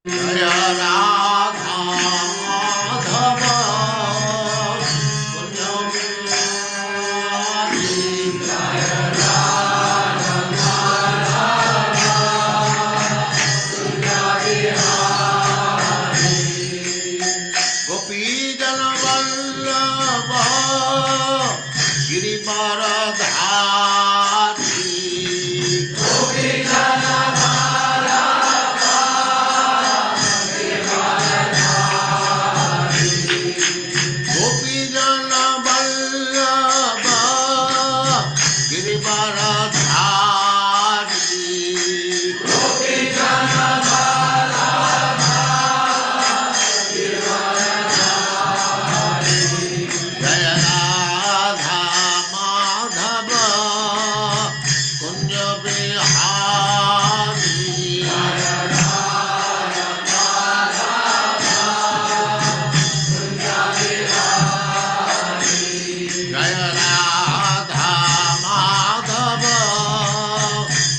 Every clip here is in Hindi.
जय राधा माधव कुंज बिहारी। जय राधा माधव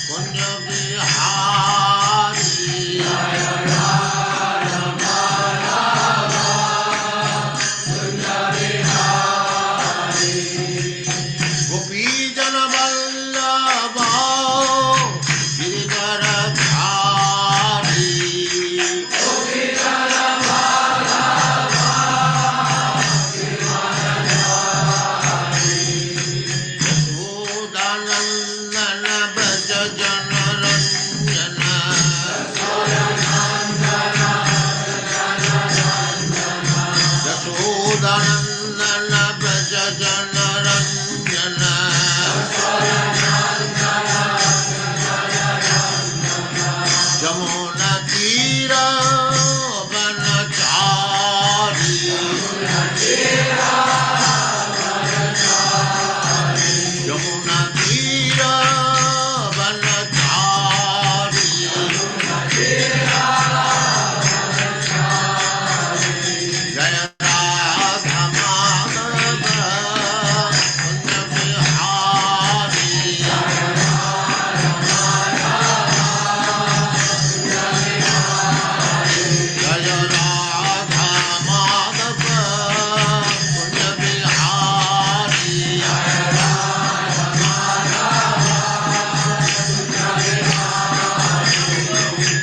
कुंज बिहारी। गोपी जन वल्लभ गिरिवरधारी।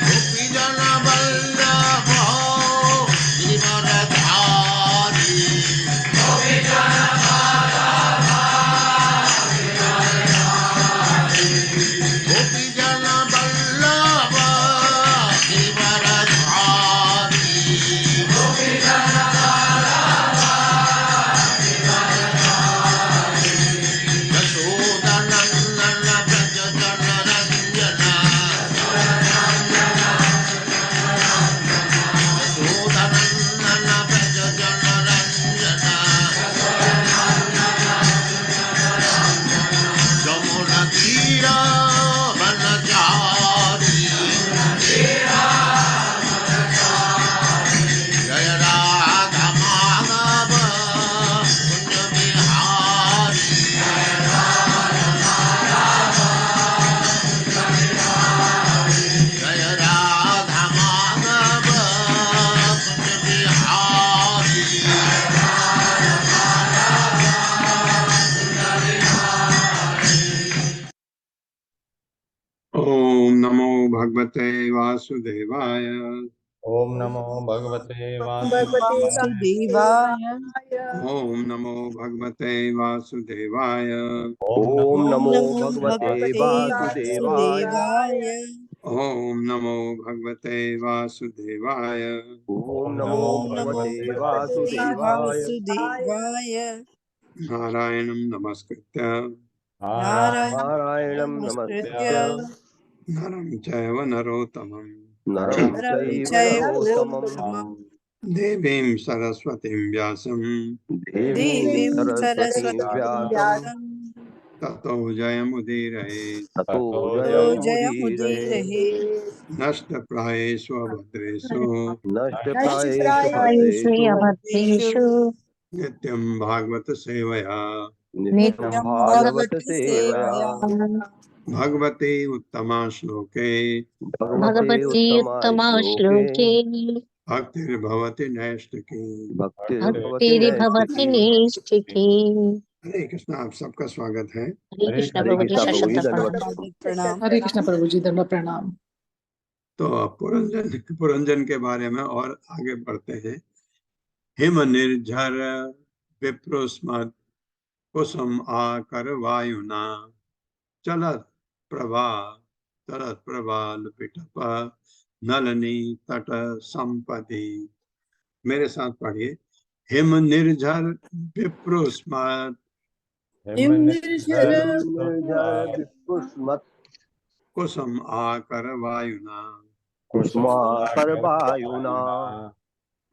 गोपी जन भगवते वासुदेवाय। ओम नमो भगवते वासुदेवाय। ओम नमो भगवते वासुदेवाय। ओम नमो भगवते वासुदेवाय। ओम नमो भगवते वासुदेवाय। ओम नमो भगवते वासुदेवाय। नारायणं नमस्कृत्य नारायणं नमस्कृत्य नरं चैव नरोत्तमं देवीं सरस्वतीं व्यासं ततो जयमुदीरये नष्टप्रायेषु अभद्रेषु नित्यं भागवत सेवया भगवते उत्तमा श्लोके भगवते उत्तमा श्लोके भक्तिर्भवति नैष्ठिकी। भक्तिर्भवति नैष्ठिकी। हरे कृष्ण। आप सबका स्वागत है। हरे कृष्ण हरे प्रभु जी, कृष्ण प्रभु जी, शत दंडवत प्रणाम। प्रणाम। हरे कृष्ण प्रभु जी, दंड प्रणाम। तो पुरंजन के बारे में और आगे बढ़ते हैं। हिम निर्झर विप्रोस्मत् कुसुम आकर वायुना चलत प्रभाल पिटप नलनी तट संपदि। मेरे साथ पढ़िए। हिम निर्झर विप्रोस्मत् निर्झर विपुष्मत् कुसुम आकर वायुना कुसुमाकर वायुना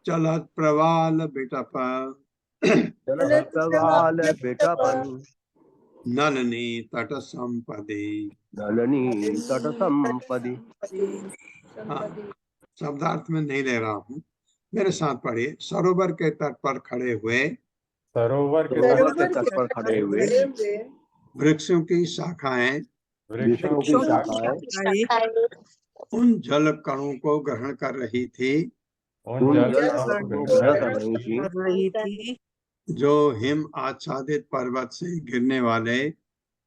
चलत प्रवाल बिटप चलत प्रवाल बिटपन नलनी तट संपदि। नलनी तट संपदि। शब्दार्थ में नहीं ले रहा हूँ, मेरे साथ पढ़िए। सरोवर के तट पर खड़े हुए सरोवर के तट पर खड़े हुए वृक्षों की शाखाएं वृक्षों की शाखाएं उन जल कणों को ग्रहण कर रही थी उन जल को ग्रहण कर रही थी जो हिम आच्छादित पर्वत से गिरने वाले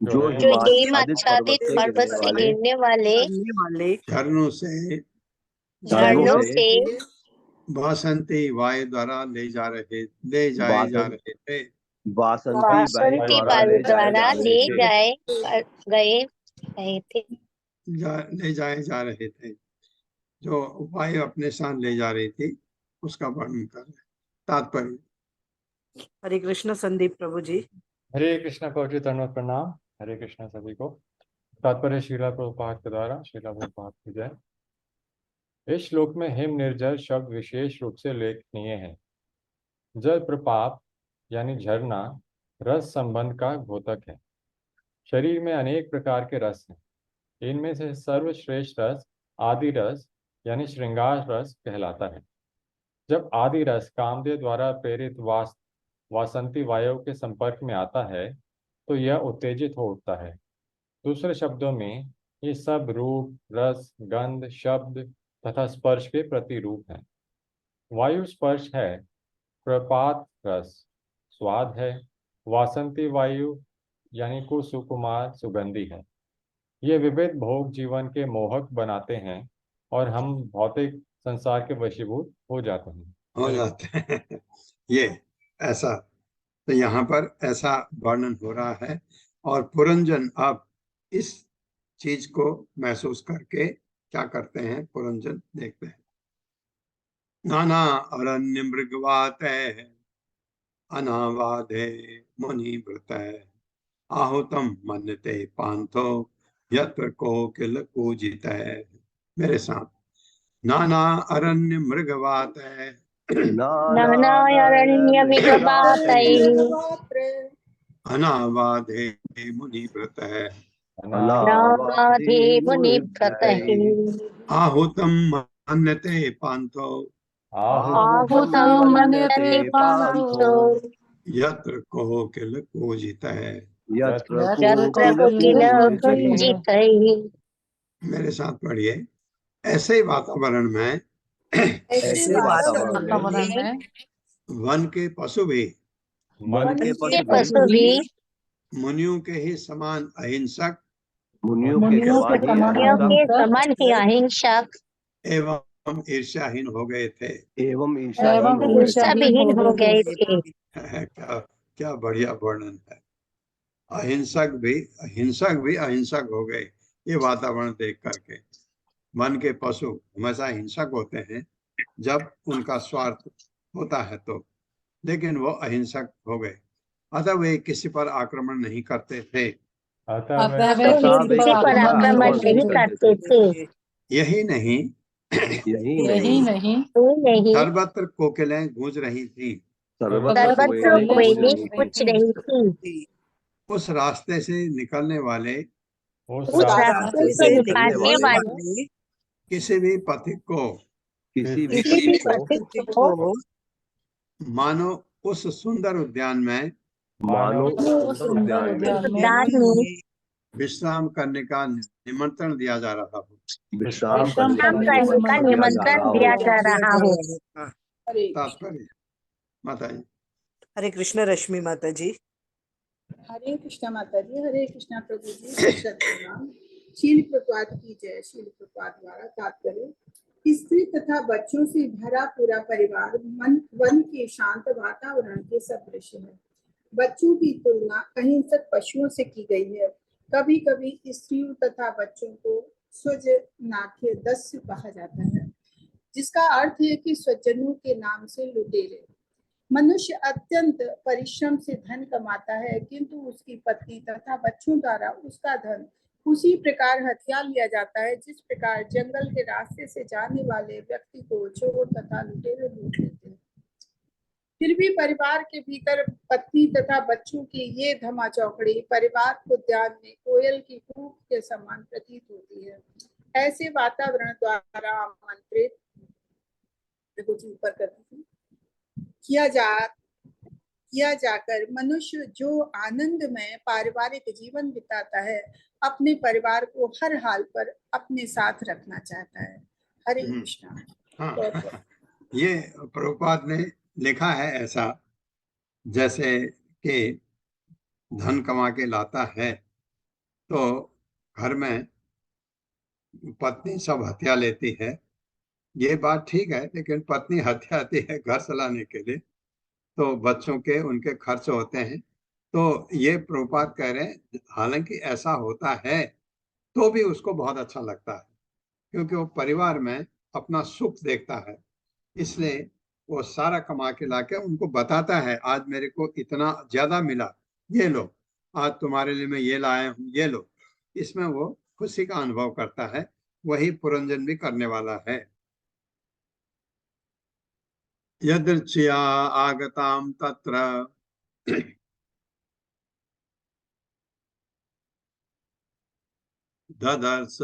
जो हिम आच्छादित पर्वत से गिरने वाले झरनों से बसंती वायु द्वारा ले जाए जा रहे थे। वासंती वायु द्वारा ले जा रहे थे। जो वायु अपने साथ ले जा रही थी उसका वर्णन कर रहे। तात्पर्य। हरे कृष्ण संदीप प्रभु जी। हरे कृष्ण प्रभु जी, दंडवत प्रणाम। हरे कृष्ण सभी को। तात्पर्य श्रीला प्रभुपाद के द्वारा। श्रीला प्रभुपाद की जय। इस श्लोक में हिम निर्जर शब्द विशेष रूप से उल्लेखनीय है। जल प्रपात यानी झरना रस संबंध का द्योतक है। शरीर में अनेक प्रकार के रस हैं। इनमें से सर्वश्रेष्ठ रस आदि रस यानी श्रृंगार रस कहलाता है। जब आदि रस कामदेव द्वारा प्रेरित वासंती वायु के संपर्क में आता है तो यह उत्तेजित हो उठता है। दूसरे शब्दों में ये सब रूप, रस, गंध, शब्द तथा स्पर्श के प्रतिरूप हैं। वायु स्पर्श है, प्रपात रस स्वाद है, वासंती वायु यानी कुसुकुमार सुगंधी है। ये विविध भोग जीवन के मोहक बनाते हैं और हम भौतिक संसार के वशीभूत हो जाते हैं। ये ऐसा, तो यहाँ पर ऐसा वर्णन हो रहा है। और पुरंजन अब इस चीज को महसूस करके क्या करते हैं, पुरंजन देखते हैं। नाना अरण्य मृगवात अनावाधे मुनि व्रत आहुतम मन्यते पांथो यत्र कोकिल पूजित। मेरे साथ। नाना अरण्य मृगवात नानारण्य मृगवातैः अनावाधे मुनि व्रत अनावाधे मुनिव्रतैः आहुतम मन्यते पांथो आहुतं मन्यते पांथो यत्र कोकिल पूजितः। यत्र कोकिल पूजितैः। मेरे साथ पढ़िए। ऐसे ही वातावरण में वन के पशु भी मुनियों के ही समान अहिंसक समान ही अहिंसक एवं ईर्ष्याहीन हो गए थे। ईर्ष्याहीन हो गए थे। क्या बढ़िया वर्णन है। अहिंसक भी अहिंसक हो गए। ये वातावरण देख करके मन के पशु हमेशा हिंसक होते हैं जब उनका स्वार्थ होता है तो, लेकिन वो अहिंसक हो गए। अतः वे किसी पर आक्रमण नहीं करते थे। किसी पर आक्रमण नहीं करते थे। यही नहीं सर्वत्र कोकिलें गूंज रही थी। सर्वत्र कोयलें गूंज रही थी। उस रास्ते से निकलने वाले किसी भी पथिक को मानो उस सुंदर उद्यान में विश्राम करने का निमंत्रण दिया जा रहा हो। विश्राम विश्राम करने करने का निमंत्रण दिया जा रहा हो। तात्पर्य माता जी। हरे कृष्ण रश्मि माता जी। हरे कृष्णा माता जी। हरे कृष्णा प्रभु जी। सत्यनाम। शील प्रपात की जय। शील प्रपात द्वारा तात्पर्य, स्त्री तथा बच्चों से भरा पूरा परिवार वन के शांत वातावरण के सदृश है। बच्चों की तुलना अहिंसक पशुओं से की गई है। कभी कभी स्त्रियों तथा बच्चों को स्वजनाख्य दस्य कहा जाता है, जिसका अर्थ है कि स्वजनों के नाम से लुटेरे। मनुष्य अत्यंत परिश्रम से धन कमाता है, किंतु उसकी पत्नी तथा बच्चों द्वारा उसका धन उसी प्रकार हथिया लिया जाता है जिस प्रकार जंगल के रास्ते से जाने वाले व्यक्ति को चोर तथा लुटेरे लूट लेते हैं। फिर भी परिवार के भीतर पत्नी तथा बच्चों की ये धमाचौकड़ी परिवार उद्यान में कोयल की कूक के समान प्रतीत होती है। ऐसे वातावरण द्वारा आमंत्रित कुछ ऊपर करती थी किया जाकर मनुष्य जो आनंदमय पारिवारिक जीवन बिताता है, अपने परिवार को हर हाल पर अपने साथ रखना चाहता है। हरे कृष्णा। हाँ, ये प्रभुपाद ने लिखा है ऐसा, जैसे कि धन कमा के लाता है तो घर में पत्नी सब हथिया लेती है। ये बात ठीक है, लेकिन पत्नी हथियाती है घर चलाने के लिए, तो बच्चों के उनके खर्च होते हैं। तो ये प्रभुपाद कह रहे हैं, हालांकि ऐसा होता है तो भी उसको बहुत अच्छा लगता है, क्योंकि वो परिवार में अपना सुख देखता है। इसलिए वो सारा कमा के लाके उनको बताता है, आज मेरे को इतना ज्यादा मिला, ये लो, आज तुम्हारे लिए मैं ये लाया हूँ, ये लो। इसमें वो खुशी का अनुभव करता है। वही पुरंजन भी करने वाला है। यदृच्छया आगताम तत्र ददर्श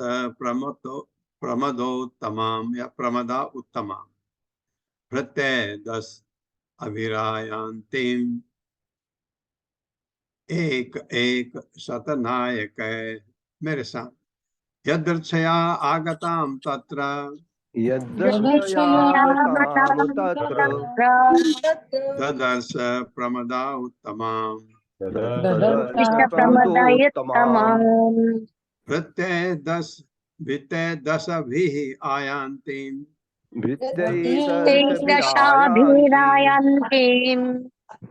प्रमदोत्तमाम या प्रमदा उत्तमाम प्रत्यय 10 अभिरायांतिम एक एक शतनायक। मेरे साथ, यदृच्छया आगताम तत्र यदृच्छयागताम तत्र ददर्श प्रमदा उत्तमाम कृष्ण प्रमदायुत्तमाम् प्रत्यय 10 भित्तय 10 भी आयांतिम दशाभिरायन्तीम्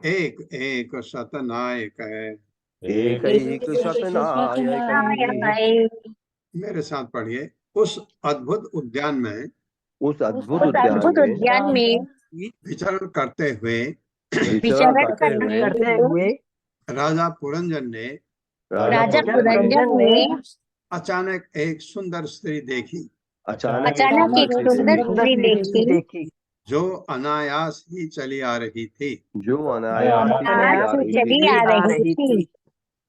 एक एक शतनायक। एक शतनायकैः। मेरे साथ पढ़िए। उस अद्भुत उद्यान में उस अद्भुत उस उद्यान अद्भुत में उद्यान में विचरण करते हुए विचरण करते हुए राजा पुरंजन ने राजा पुरंजन ने अचानक एक सुंदर स्त्री देखी, अचानक एक सुंदर स्त्री देखी, जो अनायास ही चली आ रही थी। जो अनायास ही चली आ रही थी।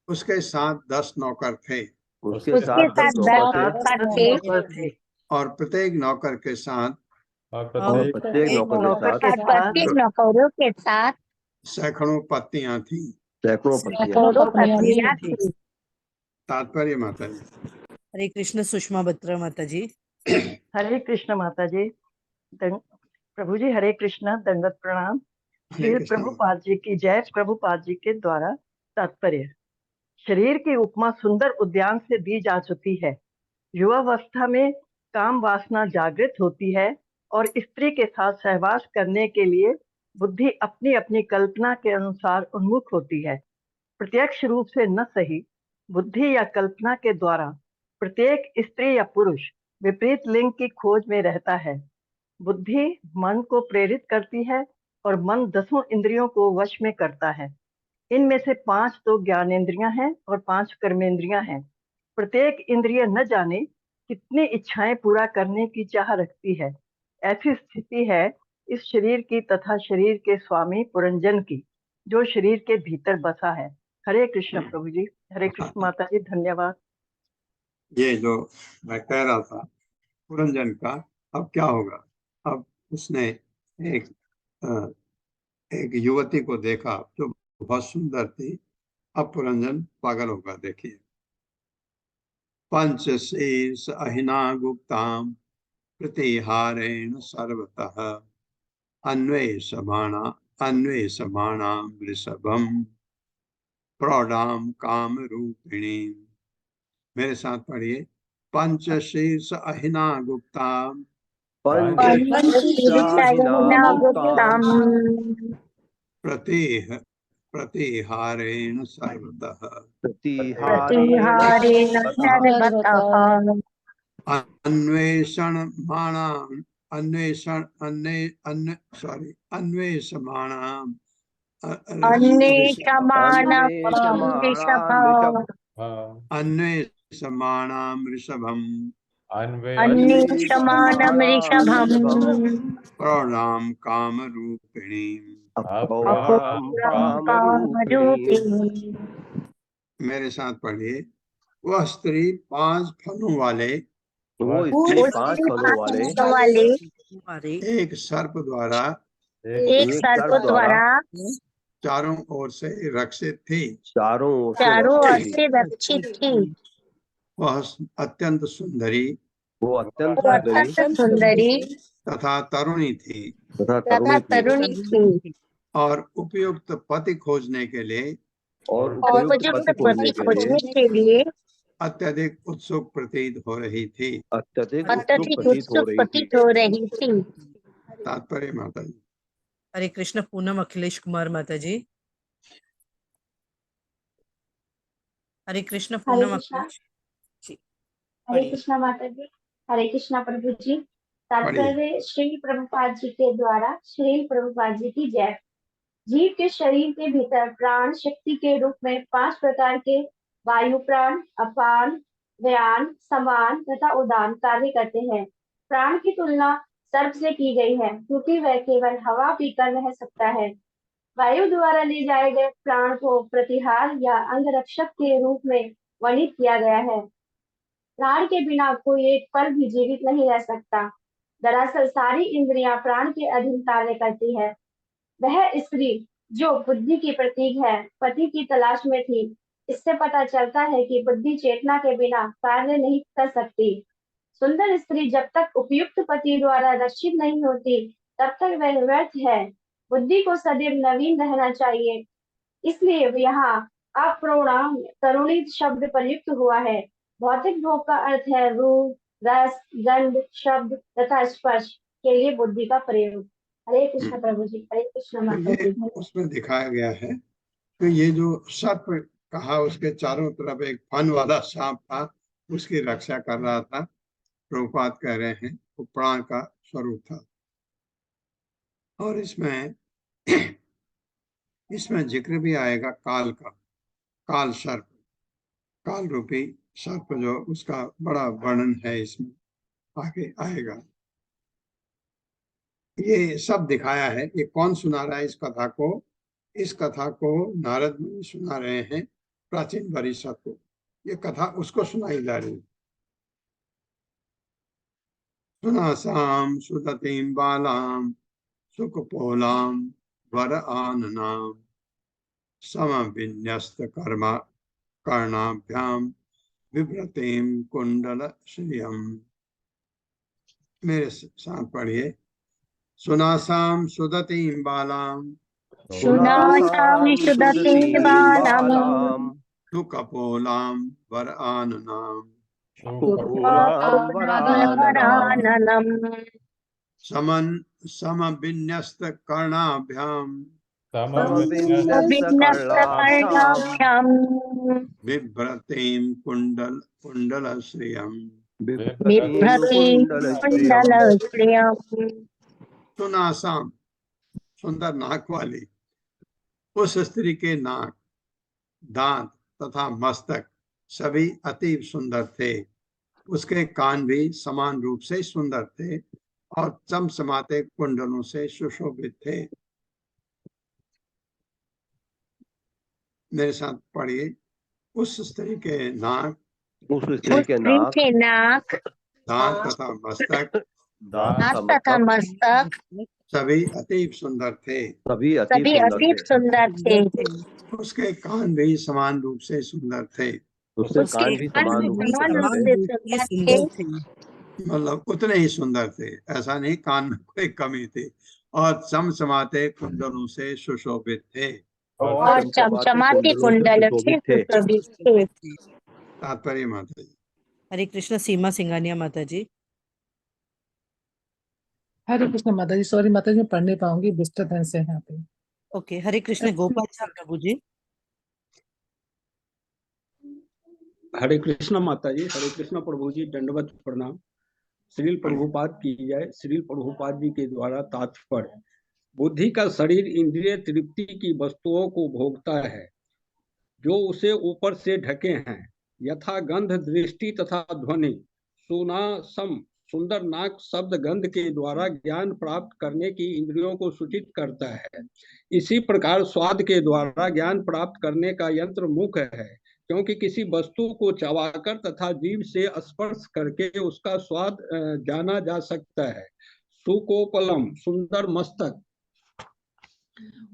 उसके साथ 10 नौकर थे। उसके साथ 10 नौकर थे और प्रत्येक नौकर के साथ और प्रत्येक नौकर के और साथ प्रत्येक नौकरों के साथ सैकड़ों पत्नियां थी। सैकड़ों पत्नियां थी। तात्पर्य माता जी। हरे कृष्ण सुषमा बत्रा माता जी। हरे कृष्ण माता जी। प्रभु जी हरे कृष्ण, दंडवत प्रणाम। श्री प्रभुपाद जी की जय। प्रभुपाद जी के द्वारा तात्पर्य, शरीर की उपमा सुंदर उद्यान से दी जा चुकी है। युवावस्था में काम वासना जागृत होती है और स्त्री के साथ सहवास करने के लिए बुद्धि अपनी अपनी कल्पना के अनुसार उन्मुख होती है। प्रत्यक्ष रूप से न सही, बुद्धि या कल्पना के द्वारा प्रत्येक स्त्री या पुरुष विपरीत लिंग की खोज में रहता है। बुद्धि मन को प्रेरित करती है और मन 10 इंद्रियों को वश में करता है। इनमें से 5 तो ज्ञानेंद्रियां हैं और 5 कर्मेंद्रियां हैं। प्रत्येक इंद्रिय न जाने कितनी इच्छाएं पूरा करने की चाह रखती है। ऐसी स्थिति है इस शरीर की तथा शरीर के स्वामी पुरंजन की, जो शरीर के भीतर बसा है। हरे कृष्ण प्रभु जी। हरे कृष्ण माता जी, धन्यवाद। ये जो मैं कह रहा था पुरंजन का, अब क्या होगा? अब उसने एक एक युवती को देखा जो बहुत सुंदर थी। अब पुरंजन पागल होगा। देखिए, पंचशीर्ष अहिना गुप्ताम प्रतिहारेण सर्वतः अन्वेषमाणां वृषभम प्रौढ़ाम काम रूपिणी। मेरे साथ पढ़िए। पंचशीर्ष अहिना गुप्ताम पंचशीर्षायनागुप्ताम् प्रतिहारेण सर्वतः प्रतिहारेण सर्वतः अन्वेषमाणां अन्वेषमाणं वृषभम् अन्वेषमाणां वृषभम् अन्वेषमाणं ऋषभम् प्रौढ़ां कामरूपिणीम्। कामरूपिणी। मेरे साथ पढ़िए। वह स्त्री 5 फलों वाले वो स्त्री 5 फलों वाले एक सर्प द्वारा एक सर्प द्वारा चारों ओर से रक्षित थी। चारों ओर से रक्षित थी। वह अत्यंत सुंदरी वो अत्यंत सुंदरी तथा तरुणी थी तथा तरुणी थी और उपयुक्त पति खोजने के लिए और उपयुक्त पति खोजने के लिए अत्यधिक उत्सुक प्रतीत हो रही थी। अत्यधिक उत्सुक प्रतीत हो रही थी। तात्पर्य माता जी। हरे कृष्ण। पूनम अखिलेश कुमार माता जी। हरे कृष्ण। पूनम अखिलेश जी। हरे कृष्णा माता जी। हरे कृष्णा प्रभु जी। तात्पर्य श्री प्रभुपाद जी के द्वारा श्री प्रभुपाद जी की जय। जीव के शरीर के भीतर प्राण शक्ति के रूप में 5 प्रकार के वायु प्राण, अपान, व्यान, समान तथा उदान कार्य करते हैं। प्राण की तुलना सर्प से की गई है क्योंकि वह केवल हवा पीकर रह सकता है। वायु द्वारा ले जाए गए प्राण को प्रतिहार या अंगरक्षक के रूप में वर्णित किया गया है। प्राण के बिना कोई एक पल भी जीवित नहीं रह सकता। दरअसल सारी इंद्रियां प्राण के अधीन कार्य करती है। वह स्त्री जो बुद्धि की प्रतीक है पति की तलाश में थी। इससे पता चलता है कि बुद्धि चेतना के बिना कार्य नहीं कर सकती। सुंदर स्त्री जब तक उपयुक्त पति द्वारा रक्षित नहीं होती तब तक वह व्यर्थ है। बुद्धि को सदैव नवीन रहना चाहिए, इसलिए यहाँ अप्रौढ़ा तरुणी शब्द प्रयुक्त हुआ है। भौतिक भोग का अर्थ है रूप, रस, गंध, शब्द तथा स्पर्श के लिए बुद्धि का प्रयोग। हरे कृष्ण प्रभु जी। हरे कृष्ण माता जी। उसमें दिखाया गया है कि ये जो सर्प कहा उसके चारों तरफ एक फन वाला सांप था, उसकी रक्षा कर रहा था। प्रभुपाद कह रहे हैं वो प्राण का स्वरूप था। और इसमें जिक्र भी आएगा काल का। काल सर्प, काल रूपी सर्प जो उसका बड़ा वर्णन है इसमें आगे आएगा। ये सब दिखाया है। ये कौन सुना रहा है इस कथा को? इस कथा को नारद मुनि सुना रहे हैं प्राचीन परिषद को। ये कथा उसको सुनाई जा रही है। सुनासाम सुदतीम बालाम सुखपोलाम वर आननाम समविन्यस्त कर्णाभ्याम विभ्रतीम कुंडल श्रियम। मेरे साथ पढ़िए। सुनासाम सुदतीम बालाम सुनासामि सुदतीं बालां सुकपोलाम वर आननाम वराननम् समविन्यस्त कर्णाभ्याम विन्यस्तकर्णाभ्यां बिभ्रतीं कुंडल श्रियम्। बिभ्रतीं कुण्डलश्रियम्। सुनासाम, सुंदर नाक वाली उस स्त्री के नाक, दांत तथा मस्तक सभी अति सुंदर थे। उसके कान भी समान रूप से सुंदर थे और चमचमाते कुंडलों से सुशोभित थे। मेरे साथ पढ़िए। उस स्त्री के नाक, दांत तथा मस्तक सभी अति सुंदर थे। सभी अति सुंदर थे। उसके कान भी समान रूप से सुंदर थे। उससे उसके कान भी कान समान भी रूप से समान सुंदर थे। रूप से सुंदर थे। मतलब उतने ही सुंदर थे, ऐसा नहीं कान में कोई कमी थी। और चमचमाते कुंडलों से सुशोभित थे। और चमचमाते कुंडल से सुशोभित थे। तात्पर्य माता जी। हरे कृष्ण सीमा सिंघानिया माता जी। हरे कृष्ण माता जी, सॉरी माता जी, मैं पढ़ नहीं पाऊंगी, डिस्टर्बेंस है यहाँ पे। ओके, हरे कृष्ण गोपाल जी प्रभु जी। हरे कृष्ण माता जी, हरे कृष्ण प्रभु जी, दंडवत प्रणाम। श्रील प्रभुपाद की जय। श्रील प्रभुपाद जी के द्वारा तात्पर्य, बुद्धि का शरीर इंद्रिय तृप्ति की वस्तुओं को भोगता है जो उसे ऊपर से ढके हैं, यथा गंध, दृष्टि तथा ध्वनि। सुनासम सुंदर नाक शब्द गंध के द्वारा ज्ञान प्राप्त करने की इंद्रियों को सूचित करता है। इसी प्रकार स्वाद के द्वारा ज्ञान प्राप्त करने का यंत्र मुख है, क्योंकि किसी वस्तु को चबाकर तथा जीभ से स्पर्श करके उसका स्वाद जाना जा सकता है। सुकोपलम सुंदर मस्तक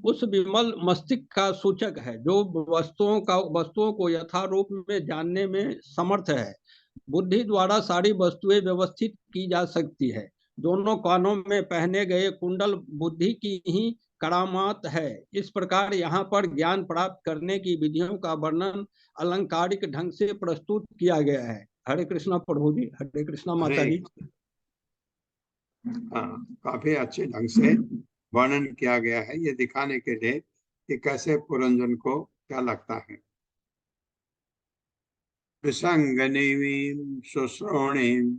उस विमल मस्तिष्क का सूचक है जो वस्तुओं को यथारूप में जानने में समर्थ है। बुद्धि द्वारा सारी वस्तुएं व्यवस्थित की जा सकती है। दोनों कानों में पहने गए कुंडल बुद्धि की ही करामात है। इस प्रकार यहाँ पर ज्ञान प्राप्त करने की विधियों का वर्णन अलंकारिक ढंग से प्रस्तुत किया गया है। हरे कृष्णा प्रभु जी, हरे कृष्णा माता जी। हाँ, काफी अच्छे ढंग से वर्णन किया गया है, ये दिखाने के लिए कि कैसे पुरंजन को क्या लगता है। विसंगनीवीं शुश्रोणीं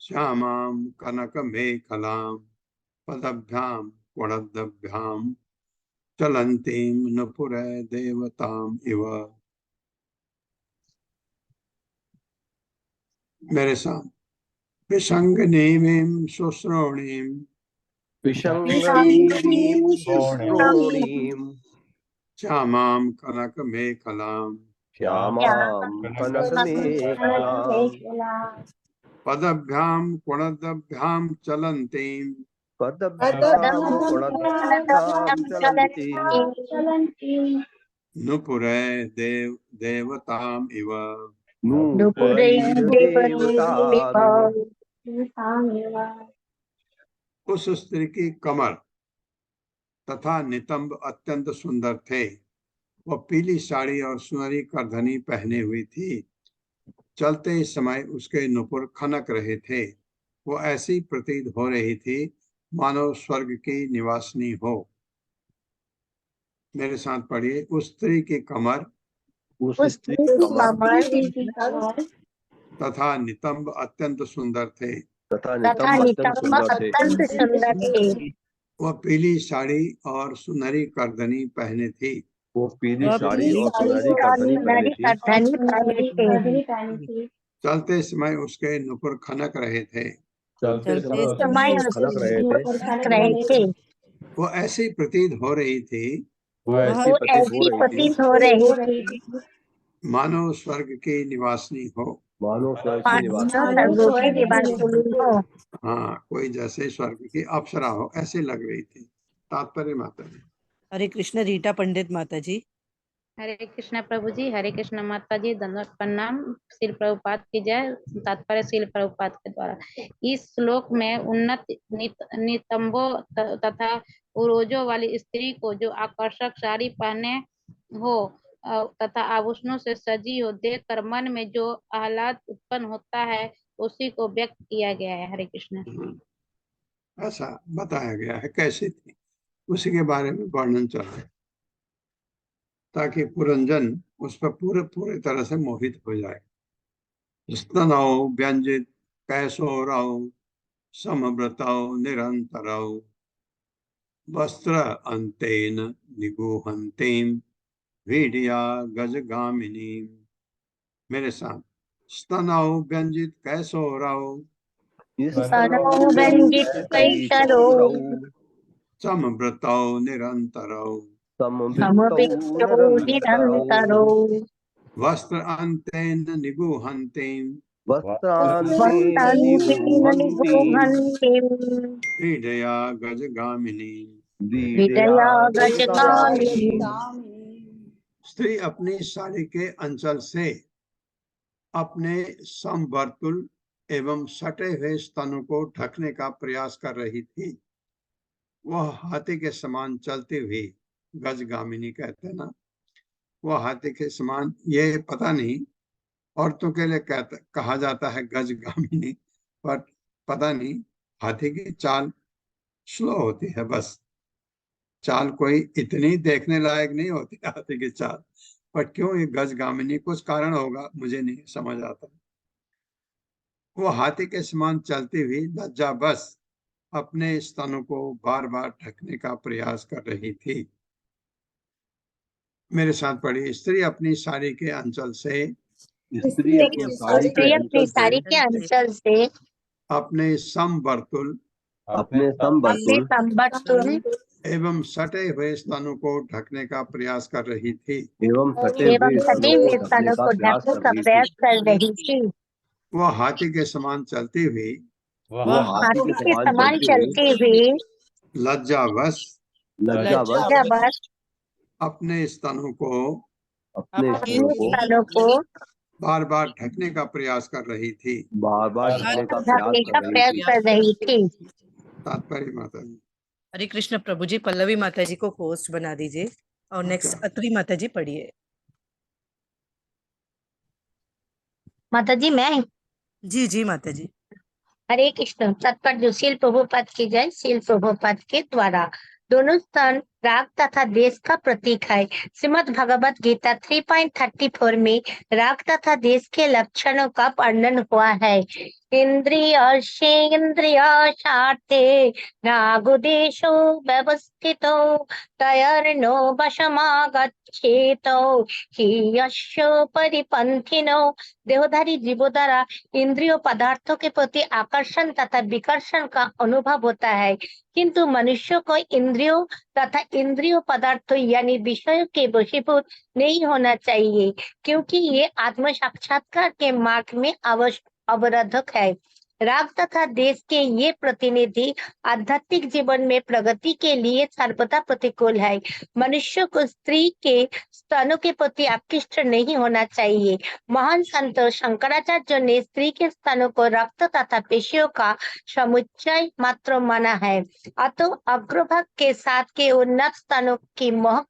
श्यामां कनक मेखलां पदभ्यां वरदभ्यां चलन्तीं नुपुर देवताम इव। मेरे साथ, विसंगनीवीं शुश्रोणीं विसंगनीवीं शुश्रोणीं श्यामां कनक मेखलां श्यामां कनकमेखलां पदभ्यां कुणदभ्यां चलन्तीं पदभ्यां कुणदभ्यां चलन्तीं नुपुरे देवताम इव। नूपुरैर्देवतामिव। उस स्त्री की कमर तथा नितंब अत्यंत सुंदर थे। वह पीली साड़ी और सुनहरी करधनी पहने हुई थी। चलते ही समय उसके नुपुर खनक रहे थे। वो ऐसी प्रतीत हो रही थी मानो स्वर्ग की निवासिनी हो। मेरे साथ पढ़िए, उस स्त्री की कमर तथा नितंब अत्यंत सुंदर थे। वह पीली साड़ी और सुनहरी करधनी पहने थी। वो पीली साड़ी और सुनहरी करधनी पहने थी। चलते समय उसके नुपुर खनक रहे थे। चलते समय उसके खनक रहे थे। वो ऐसी प्रतीत हो रही थी वो ऐसी प्रतीत हो रही थी मानो स्वर्ग की निवासिनी हो। मानो स्वर्ग की निवासिनी हो। हाँ, कोई जैसे स्वर्ग की अप्सरा हो, ऐसे लग रही थी। तात्पर्य माता जी। हरे कृष्ण रीटा पंडित माता जी। हरे कृष्णा प्रभु जी, हरे कृष्णा माता जी, दंडवत प्रणाम। श्रील प्रभुपाद की जय। तात्पर्य श्रील प्रभुपाद के द्वारा इस श्लोक में उन्नत नितंबों तथा उरोजों वाली स्त्री को जो आकर्षक साड़ी पहने हो तथा आभूषणों से सजी हो देखकर मन में जो आह्लाद उत्पन्न होता है उसी को व्यक्त किया गया है। हरे कृष्ण। ऐसा बताया गया है कैसे थी, उसी के बारे में वर्णन चल रहा है, ताकि पुरंजन उस पर पूरे तरह से मोहित हो जाए। स्तनौ व्यंजित कैशोरौ समव्रतौ निरंतरौ वस्त्र अंतेन निगूहन्तीं वीडिया गजगामिनी। मेरे साथ, स्तनौ व्यंजित कैशोरौ समव्रतौ निरंतरौ वस्त्र अंतेन निगूहन्तीं क्रीडया गजगामिनी। स्त्री अपनी साड़ी के अंचल से अपने समवर्तुल एवं सटे हुए स्तनों को ढकने का प्रयास कर रही थी। वह हाथी के समान चलती हुई, गजगामिनी कहते हैं ना, वह हाथी के समान, ये पता नहीं औरतों के लिए कहा जाता है गजगामिनी, पर पता नहीं, हाथी की चाल स्लो होती है, बस चाल कोई इतनी देखने लायक नहीं होती हाथी की चाल, पर क्यों ये गजगामिनी, कुछ कारण होगा, मुझे नहीं समझ आता। वो हाथी के समान चलती हुई लज्जा बस अपने स्तनों को बार बार ढकने का प्रयास कर रही थी। मेरे साथ पढ़ी, स्त्री अपनी साड़ी के अंचल से, स्त्री अपनी साड़ी के अपनी साड़ी के अंचल से अपने समवर्तुल अपने समवर्तुल एवं सटे हुए स्तनों को ढकने का प्रयास कर रही थी। एवं सटे हुए स्तनों को ढकने का प्रयास कर रही थी। वह हाथी के समान चलती हुई, वो हाथी के समान चलती हुई लज्जावश अपने स्तनों को बार बार ढकने का प्रयास कर रही थी। बार बार ढकने का प्रयास कर रही थी। तात्पर्य माता जी। हरे कृष्ण प्रभु जी, पल्लवी माता जी को होस्ट बना दीजिए और नेक्स्ट अत्री माता जी पढ़िए। माता जी मैं जी जी माता जी। हरे कृष्ण। तत्पर शील प्रभुपाद की जय। शील प्रभुपाद के द्वारा दोनों स्तन राग तथा देश का प्रतीक है। श्रीमद् भगवत गीता 3.34 में राग तथा देश के लक्षणों का वर्णन हुआ है। इंद्रियार्थे रागुदेशो व्यवस्थितो तयर्नो वशमागच्छेतो हि यस्य परिपंथिनो। देहधारी जीवों द्वारा इंद्रियों पदार्थों के प्रति आकर्षण तथा विकर्षण का अनुभव होता है, किंतु मनुष्य को इंद्रियों तथा इंद्रियों पदार्थों यानी विषयों के वशीभूत नहीं होना चाहिए, क्योंकि ये आत्म साक्षात्कार के मार्ग में अवरोधक है। राग तथा देश के ये प्रतिनिधि आध्यात्मिक जीवन में प्रगति के लिए सर्वदा प्रतिकूल है। मनुष्य को स्त्री के स्तनों के प्रति आकृष्ट नहीं होना चाहिए। महान संत शंकराचार्य ने स्त्री के स्तनों को रक्त तथा पेशियों का समुच्चय मात्र माना है। अतः अग्रभाग के साथ के उन्नत स्तनों की मोहक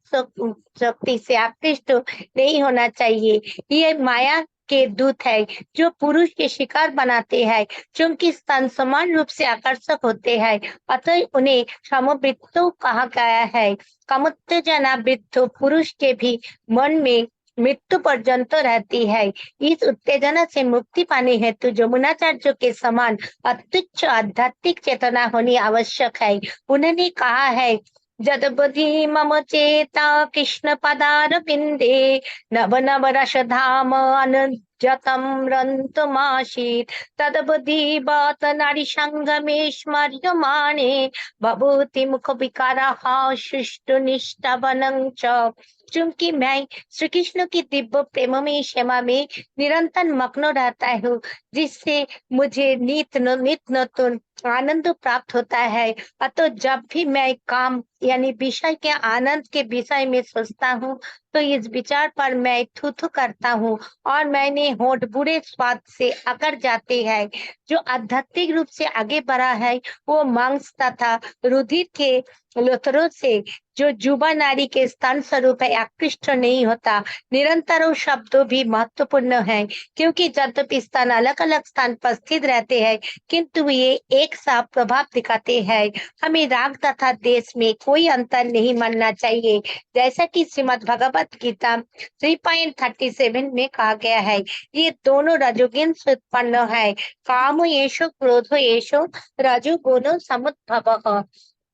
शक्ति से आकृष्ट नहीं होना चाहिए। ये माया के दूत है जो पुरुष के शिकार बनाते हैं, क्योंकि स्तन समान रूप से आकर्षक होते हैं, अतः उन्हें समवृत्तों कहा गया है। कामोत्तेजना वृत्तों पुरुष के भी मन में मृत्यु पर्यंत रहती है। इस उत्तेजना से मुक्ति पाने हेतु जमुनाचार्य के समान अत्युच्च आध्यात्मिक चेतना होनी आवश्यक है। उन्होंने कहा है, जदबधि मम चेता कृष्ण पदारविंदे नव नव रस धाम अनुजतम रंतुमासीत तदबधि बात नारी संगमे स्मर्यमाणे भभूति मुख विकाराः सुष्टु निष्ठावनं च। क्योंकि मैं श्री कृष्ण की दिव्य प्रेम में क्षमा में निरंतर मग्न रहता हूँ, जिससे मुझे नित नूतन आनंद प्राप्त होता है। अतः जब भी मैं काम यानी विषय के आनंद के विषय में सोचता हूँ, तो इस विचार पर मैं थू करता हूँ और मैंने होठ बुरे स्वाद से अकड़ जाते हैं। जो आध्यात्मिक रूप से आगे बढ़ा है वो मांस तथा रुधिर के लोथरों से जो युवा नारी के स्थान स्वरूप है आकृष्ट नहीं होता। निरंतर शब्दों भी महत्वपूर्ण है, क्योंकि यद्यपि स्थान अलग अलग स्थान पर स्थित रहते हैं, किंतु ये एक सा प्रभाव दिखाते हैं। हमें राग तथा देश में कोई अंतर नहीं मानना चाहिए, जैसा कि श्रीमद् भगवत गीता 3.37 में कहा गया है। ये दोनों रजोगुण से उत्पन्न है। काम येषु क्रोध येषु रजोगुण समुद्भवः।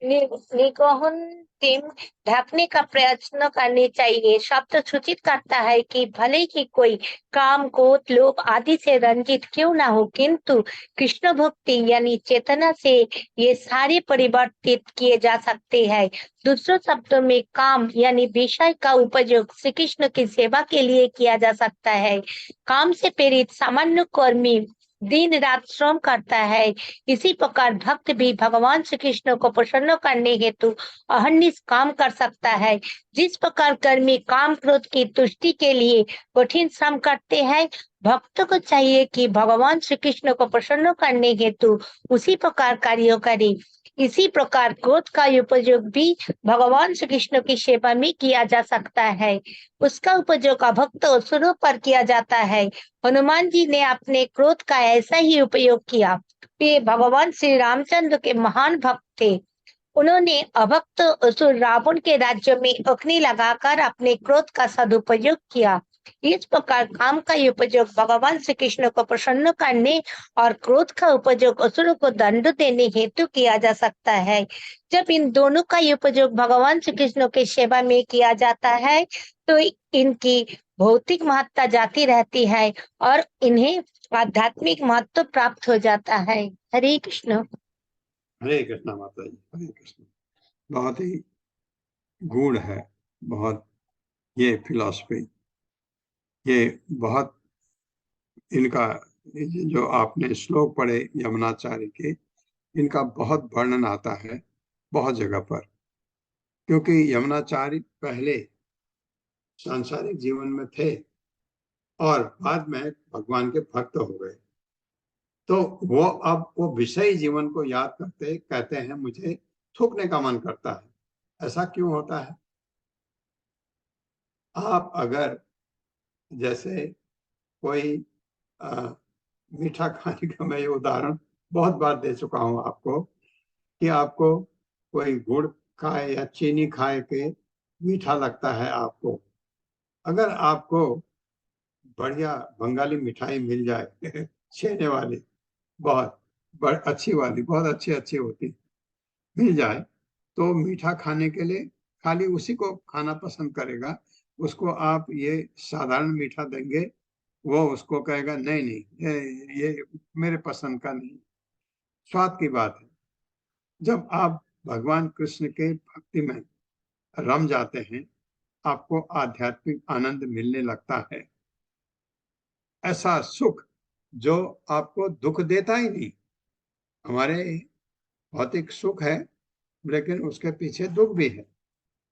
निगोहन्तिम ढकने का प्रयत्न करने चाहिए। शब्द सूचित करता है कि भले ही कोई काम क्रोध लोभ आदि से रंजित क्यों ना हो, किंतु कृष्ण भक्ति यानी चेतना से ये सारे परिवर्तित किए जा सकते हैं। दूसरों शब्दों में काम यानी विषय का उपयोग श्री कृष्ण की सेवा के लिए किया जा सकता है। काम से प्रेरित सामान्य कर्मी दिन रात श्रम करता है, इसी प्रकार भक्त भी भगवान श्री कृष्ण को प्रसन्न करने हेतु अहर्निश काम कर सकता है। जिस प्रकार कर्मी काम क्रोध की तुष्टि के लिए कठिन श्रम करते हैं, भक्त को चाहिए कि भगवान श्री कृष्ण को प्रसन्न करने हेतु उसी प्रकार कार्यों करे। इसी प्रकार क्रोध का उपयोग भी भगवान श्री कृष्ण की सेवा में किया जा सकता है। उसका उपयोग अभक्त असुरों पर किया जाता है। हनुमान जी ने अपने क्रोध का ऐसा ही उपयोग किया। वे भगवान श्री रामचंद्र के महान भक्त थे। उन्होंने अभक्त असुर रावण के राज्य में अग्नि लगाकर अपने क्रोध का सदुपयोग किया। इस प्रकार काम का उपयोग भगवान श्री कृष्ण को प्रसन्न करने और क्रोध का उपयोग असुरों को दंड देने हेतु किया जा सकता है। जब इन दोनों का उपयोग भगवान श्री कृष्ण की सेवा में किया जाता है तो इनकी भौतिक महत्ता जाती रहती है और इन्हें आध्यात्मिक महत्व प्राप्त हो जाता है। हरे कृष्ण। हरे कृष्णा माता जी, हरे कृष्ण। बहुत ही गूढ़ है, बहुत ये फिलॉसफी, ये बहुत इनका जो आपने श्लोक पढ़े यमुनाचार्य के, इनका बहुत वर्णन आता है बहुत जगह पर, क्योंकि यमुनाचार्य पहले सांसारिक जीवन में थे और बाद में भगवान के भक्त हो गए। तो वो अब वो विषय जीवन को याद करते कहते हैं मुझे थूकने का मन करता है। ऐसा क्यों होता है? आप अगर जैसे कोई मीठा खाने का, मैं ये उदाहरण बहुत बार दे चुका हूं आपको, कि आपको कोई गुड़ खाए या चीनी खाए के मीठा लगता है आपको। अगर आपको बढ़िया बंगाली मिठाई मिल जाए छेने वाली, बहुत अच्छी वाली, बहुत अच्छी अच्छी होती, मिल जाए, तो मीठा खाने के लिए खाली उसी को खाना पसंद करेगा। उसको आप ये साधारण मीठा देंगे, वो उसको कहेगा नहीं नहीं ये मेरे पसंद का नहीं। स्वाद की बात है। जब आप भगवान कृष्ण के भक्ति में रम जाते हैं, आपको आध्यात्मिक आनंद मिलने लगता है। ऐसा सुख जो आपको दुख देता ही नहीं। हमारे भौतिक सुख है, लेकिन उसके पीछे दुख भी है।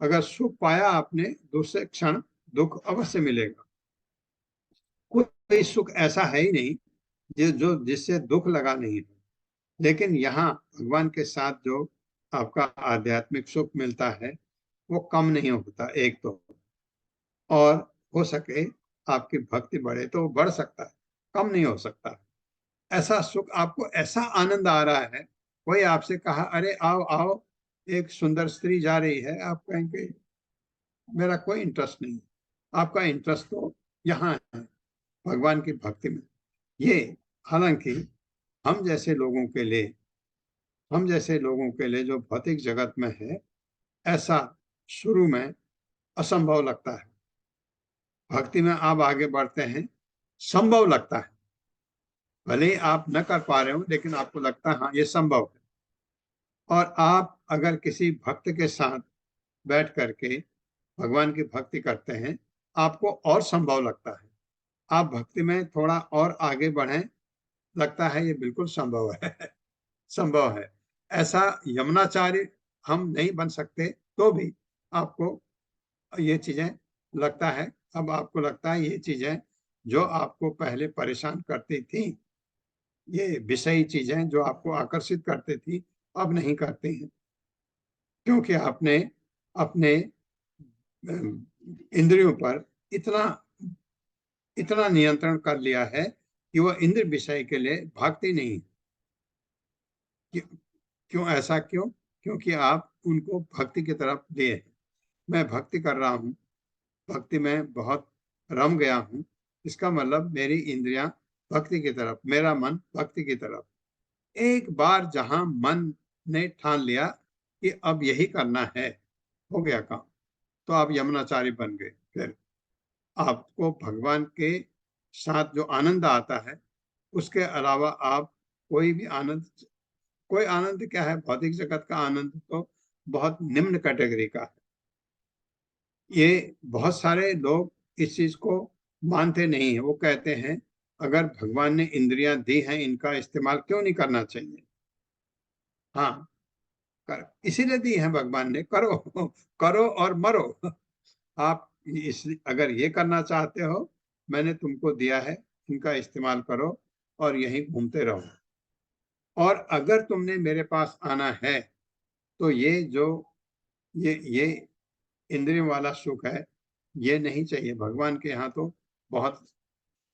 अगर सुख पाया आपने, दूसरे क्षण दुख अवश्य मिलेगा। कोई सुख ऐसा है ही नहीं जो जिससे दुख लगा नहीं है। लेकिन यहाँ भगवान के साथ जो आपका आध्यात्मिक सुख मिलता है वो कम नहीं होता, एक तो, और हो सके आपकी भक्ति बढ़े तो बढ़ सकता है, कम नहीं हो सकता। ऐसा सुख आपको, ऐसा आनंद आ रहा है। कोई आपसे कहा अरे आओ आओ, एक सुंदर स्त्री जा रही है, आप कहेंगे मेरा कोई इंटरेस्ट नहीं। आपका इंटरेस्ट तो यहाँ है, भगवान की भक्ति में। ये हालांकि हम जैसे लोगों के लिए जो भौतिक जगत में है, ऐसा शुरू में असंभव लगता है। भक्ति में आप आगे बढ़ते हैं, संभव लगता है। भले ही आप न कर पा रहे हो, लेकिन आपको लगता है हाँ ये संभव है। और आप अगर किसी भक्त के साथ बैठ करके भगवान की भक्ति करते हैं, आपको और संभव लगता है। आप भक्ति में थोड़ा और आगे बढ़ें, लगता है ये बिल्कुल संभव है संभव है। ऐसा यमुनाचार्य हम नहीं बन सकते, तो भी आपको ये चीजें लगता है। अब आपको लगता है ये चीजें जो आपको पहले परेशान करती थी, ये विषयी चीजें जो आपको आकर्षित करती थी, अब नहीं करती हैं, क्योंकि आपने अपने इंद्रियों पर इतना नियंत्रण कर लिया है कि वह इंद्र विषय के लिए भागती नहीं। क्यों ऐसा क्यों? क्योंकि आप उनको भक्ति की तरफ दिए हैं। मैं भक्ति कर रहा हूँ, भक्ति में बहुत रम गया हूँ, इसका मतलब मेरी इंद्रियां भक्ति की तरफ, मेरा मन भक्ति की तरफ। एक बार जहां मन ने ठान लिया कि अब यही करना है, हो गया काम, तो आप यमुनाचार्य बन गए। फिर आपको भगवान के साथ जो आनंद आता है, उसके अलावा आप कोई आनंद क्या है, भौतिक जगत का आनंद तो बहुत निम्न कैटेगरी का है। ये बहुत सारे लोग इस चीज को मानते नहीं है। वो कहते हैं अगर भगवान ने इंद्रियां दी हैं, इनका इस्तेमाल क्यों नहीं करना चाहिए? हाँ, इसीलिए दी है भगवान ने, करो करो और मरो। आप अगर ये करना चाहते हो, मैंने तुमको दिया है, इनका इस्तेमाल करो और यहीं घूमते रहो। और अगर तुमने मेरे पास आना है तो ये जो ये इंद्रियों वाला सुख है, ये नहीं चाहिए। भगवान के यहाँ तो बहुत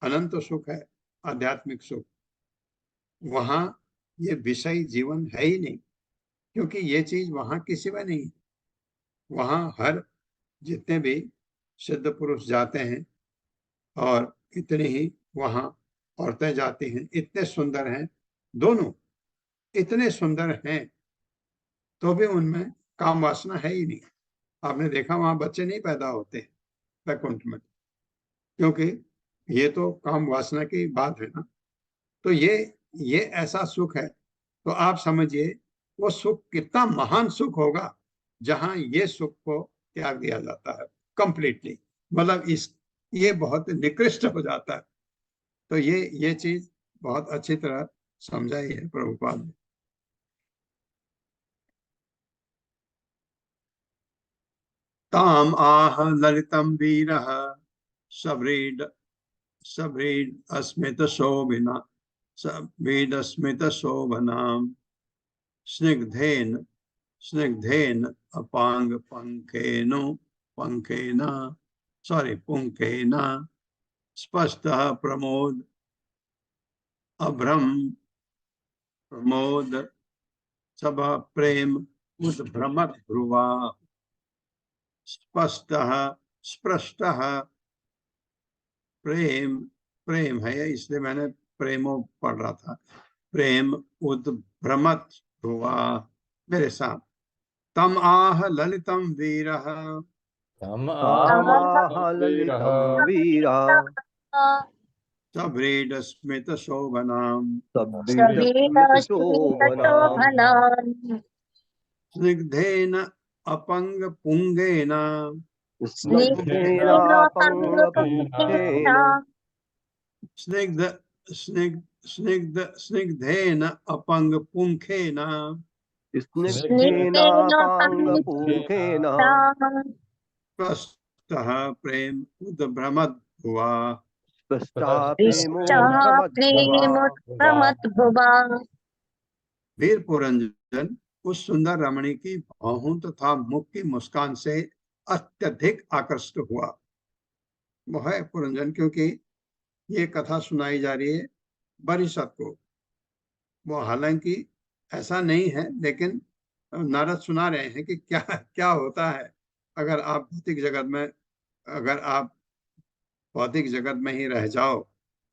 अनंत सुख है, आध्यात्मिक सुख। वहां ये विषय जीवन है ही नहीं, क्योंकि ये चीज वहां किसी में नहीं। वहां हर जितने भी सिद्ध पुरुष जाते हैं और इतने ही वहां औरतें जाती हैं, इतने सुंदर हैं दोनों, इतने सुंदर हैं, तो भी उनमें काम वासना है ही नहीं। आपने देखा वहां बच्चे नहीं पैदा होते वैकुंठ में, क्योंकि ये तो काम वासना की बात है ना। तो ये ऐसा सुख है, तो आप समझिए वो सुख कितना महान सुख होगा जहां ये सुख को त्याग दिया जाता है कंप्लीटली। मतलब ये बहुत निकृष्ट हो जाता है। तो ये चीज बहुत अच्छी तरह समझाई है प्रभुपाद ने। ताम आह ललितम वीरः सव्रीड सव्रीड अस्मित शोभिना सव्रीड अस्मित शोभनाम स्निग्धेन स्निग्धेन अपांग पंखेन पुंखेन स्पष्टः अभ्रम प्रमोद सभा प्रेम उद्भ्रमत ध्रुवा स्पष्टः प्रेम है, इसलिए मैंने प्रेमो पढ़ रहा था। प्रेम उद्भ्रमत ध्रुवा, मेरे साथ। तम आह ललितम वीरः तम आह ललितं वीरः सव्रीड स्मित शोभनाम शोभनाम् स्निग्धेन अपंग पुंगेन स्निग्ध स्निग्धेन अपंग पुंखेन स्निग्धेनापाङ्गपुङ्खेन स्पष्टः प्रेम उद्भ्रमत् भुवा वीर पुरंजन उस सुंदर रमणी की बाहों तथा मुख की मुस्कान से अत्यधिक आकृष्ट हुआ। वो है पुरंजन, क्योंकि ये कथा सुनाई जा रही है बरिशत को। वो हालांकि ऐसा नहीं है, लेकिन नारद सुना रहे हैं कि क्या क्या होता है अगर आप भौतिक जगत में ही रह जाओ,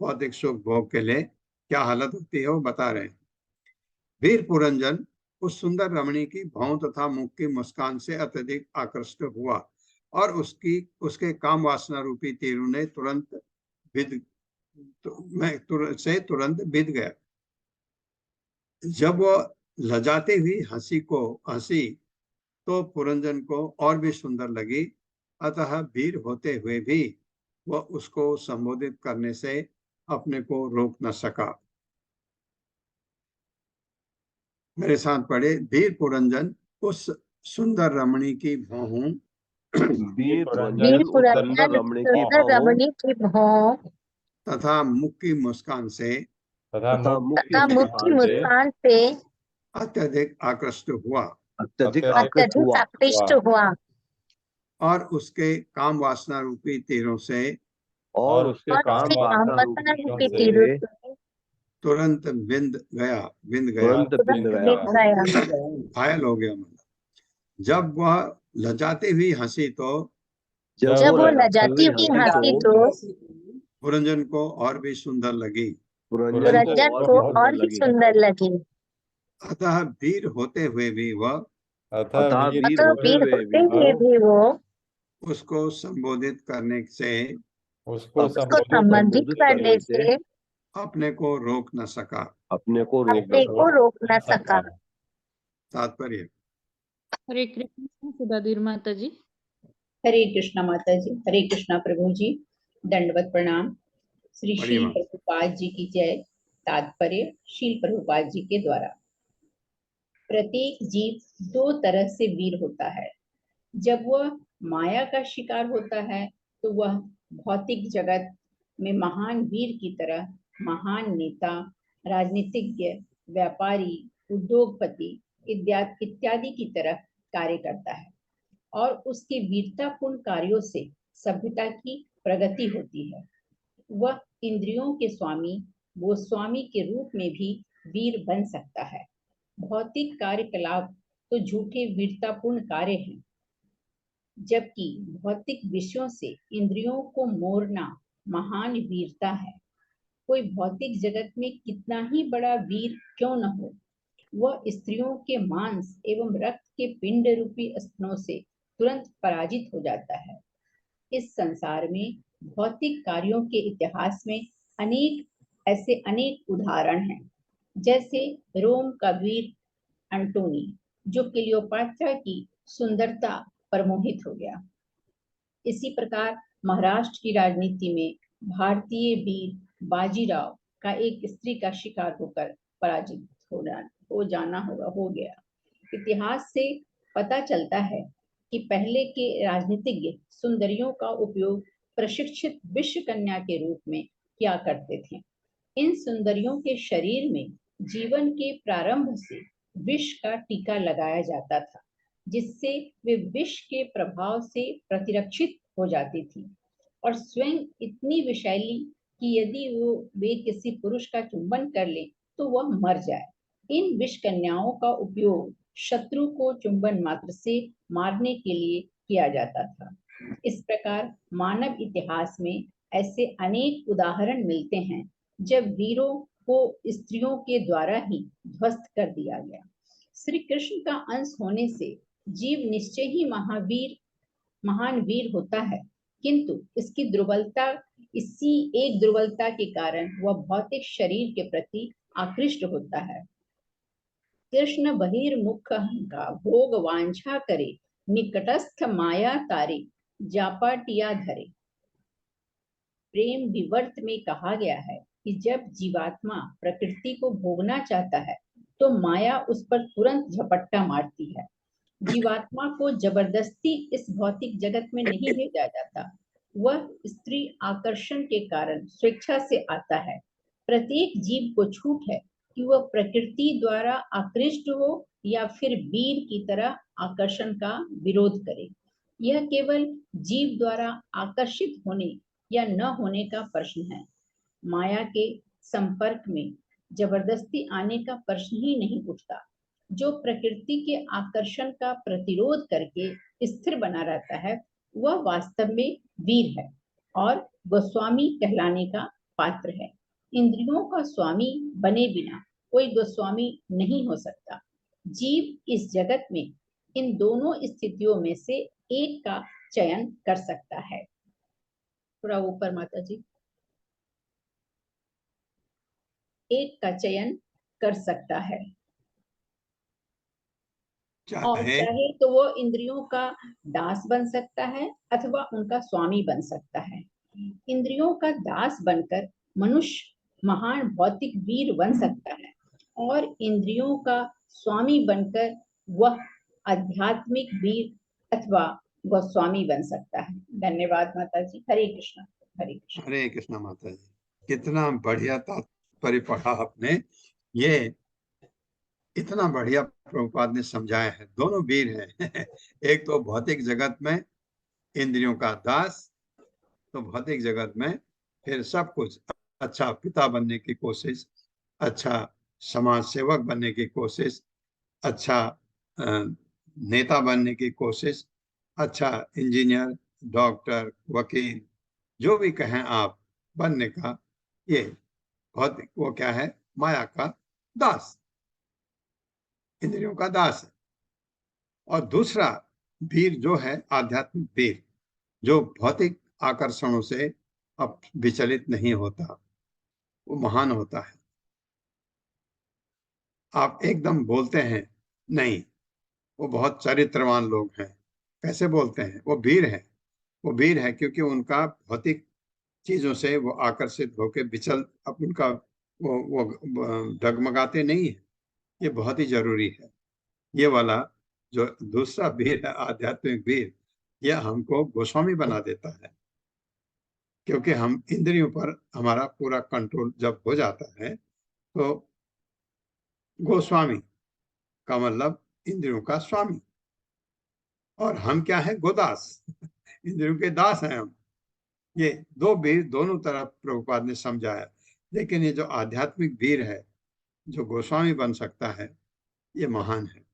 भौतिक सुख भोग के लिए क्या हालत होती है वो बता रहे हैं। वीर पुरंजन उस सुंदर रमणी की भौं तथा मुख की मुस्कान से अत्यधिक आकृष्ट हुआ और उसके काम वासना रूपी तीरों ने तुरंत बिद गया। जब वो लजाती हुई हंसी तो पुरंजन को और भी सुंदर लगी। अतः वीर होते हुए भी वह उसको संबोधित करने से अपने को रोक न सका। मेरे साथ पढ़े, वीर पुरंजन उस सुंदर रमणी की भौहों तथा मुख की मुस्कान से अत्यधिक आकृष्ट हुआ और उसके काम वासना रूपी तीरों से तुरंत बिंद गया घायल हो गया। मतलब जब वह लजाती हुई हंसी तो पुरंजन को और भी सुंदर लगी। अतः वीर होते हुए भी वह उसको संबोधित करने से अपने को रोक न सका। तात्पर्य। हरे कृष्ण सुधाधीर माता जी। हरे कृष्णा माता जी। हरे कृष्णा प्रभु जी। दंडवत प्रणाम। श्री श्री प्रभुपाद जी की जय। तात्पर्य श्रील प्रभुपाद जी के द्वारा। प्रत्येक जीव दो तरह से वीर होता है। जब वह माया का शिकार होता है तो वह भौतिक जगत में महान वीर की तरह महान नेता, राजनीतिज्ञ, व्यापारी, उद्योगपति इत्यादि की तरह कार्य करता है और उसके वीरतापूर्ण कार्यों से सभ्यता की प्रगति होती है। वह इंद्रियों के स्वामी, गोस्वामी के रूप में भी वीर बन सकता है। भौतिक कार्यकलाप तो झूठे वीरतापूर्ण कार्य हैं, जबकि भौतिक विषयों से इंद्रियों को मोड़ना महान वीरता है। कोई भौतिक जगत में कितना ही बड़ा वीर क्यों न हो, वह स्त्रियों के मांस एवं रक्त के पिंड रूपी स्तनों से तुरंत पराजित हो जाता है। इस संसार में भौतिक कार्यों के इतिहास में अनेक उदाहरण हैं, जैसे रोम का वीर एंटोनी, जो क्लियोपात्रा की सुंदरता पर मोहित हो गया। इसी प्रकार महाराष्ट्र की राजनीति में भारतीय वीर बाजीराव का एक स्त्री का शिकार होकर पराजित हो गया। इतिहास से पता चलता है कि पहले के राजनीतिज्ञ सुंदरियों का उपयोग प्रशिक्षित विश्व कन्या के रूप में किया करते थे। इन सुंदरियों के शरीर में जीवन के प्रारंभ से विष का टीका लगाया जाता था, जिससे वे विष के प्रभाव से प्रतिरक्षित हो जाती थी और स्वयं इतनी विषैली कि यदि वे किसी पुरुष का चुंबन कर ले तो वह मर जाए। इन विष कन्याओं का उपयोग शत्रु को चुंबन मात्र से मारने के लिए किया जाता था। इस प्रकार मानव इतिहास में ऐसे अनेक उदाहरण मिलते हैं जब वीरों को स्त्रियों के द्वारा ही ध्वस्त कर दिया गया। श्री कृष्ण का अंश होने से जीव निश्चय ही महान वीर होता है, किंतु इसी एक दुर्बलता के कारण वह भौतिक शरीर के प्रति आकृष्ट होता है। कृष्ण बहिर्मुख का भोग वांछा करे, निकटस्थ माया तारे, जापाटिया धरे। प्रेम विवर्त में कहा गया है कि जब जीवात्मा प्रकृति को भोगना चाहता है तो माया उस पर तुरंत झपट्टा मारती है। जीवात्मा को जबरदस्ती इस भौतिक जगत में नहीं भेजा जाता, वह स्त्री आकर्षण के कारण स्वेच्छा से आता है। प्रत्येक जीव को छूट है कि वह प्रकृति द्वारा आकृष्ट हो या फिर वीर की तरह आकर्षण का विरोध करे। यह केवल जीव द्वारा आकर्षित होने या न होने का प्रश्न है। माया के संपर्क में जबरदस्ती आने का प्रश्न ही नहीं उठता। जो प्रकृति के आकर्षण का प्रतिरोध करके स्थिर बना रहता है वह वास्तव में वीर है और गोस्वामी कहलाने का पात्र है। इंद्रियों का स्वामी बने बिना कोई गोस्वामी नहीं हो सकता। जीव इस जगत में इन दोनों स्थितियों में से एक का चयन कर सकता है। थोड़ा ऊपर माता जी, एक का चयन कर सकता है और चाहे तो वो इंद्रियों का दास बन सकता है अथवा उनका स्वामी बन सकता है। इंद्रियों का दास बनकर मनुष्य महान भौतिक वीर बन सकता है और इंद्रियों का स्वामी बनकर वह आध्यात्मिक वीर अथवा गोस्वामी बन सकता है। धन्यवाद माता जी। हरे कृष्णा। हरे कृष्णा। हरे कृष्णा माता जी, कितना बढ़िया तात्पर्य पढ़ा आपने। ये इतना बढ़िया प्रभुपाद ने समझाया है। दोनों वीर हैं एक तो भौतिक जगत में इंद्रियों का दास, तो भौतिक जगत में फिर सब कुछ अच्छा पिता बनने की कोशिश, अच्छा समाज सेवक बनने की कोशिश, अच्छा नेता बनने की कोशिश, अच्छा इंजीनियर, डॉक्टर, वकील, जो भी कहें आप बनने का, ये भौतिक वो क्या है, माया का दास, इंद्रियों का दास है। और दूसरा वीर जो है आध्यात्मिक वीर, जो भौतिक आकर्षणों से अब विचलित नहीं होता, वो महान होता है। आप एकदम बोलते हैं नहीं वो बहुत चरित्रवान लोग हैं, कैसे बोलते हैं? वो वीर है। वो वीर है क्योंकि उनका भौतिक चीजों से वो आकर्षित होकर उनका वो डगमगाते नहीं है। ये बहुत ही जरूरी है। ये वाला जो दूसरा वीर है आध्यात्मिक वीर, यह हमको गोस्वामी बना देता है। क्योंकि हम इंद्रियों पर हमारा पूरा कंट्रोल जब हो जाता है तो गोस्वामी का मतलब इंद्रियों का स्वामी, और हम क्या है? गोदास। इंद्रियों के दास हैं हम। ये दो वीर दोनों तरफ प्रभुपाद ने समझाया, लेकिन ये जो आध्यात्मिक वीर है, जो गोस्वामी बन सकता है, ये महान है।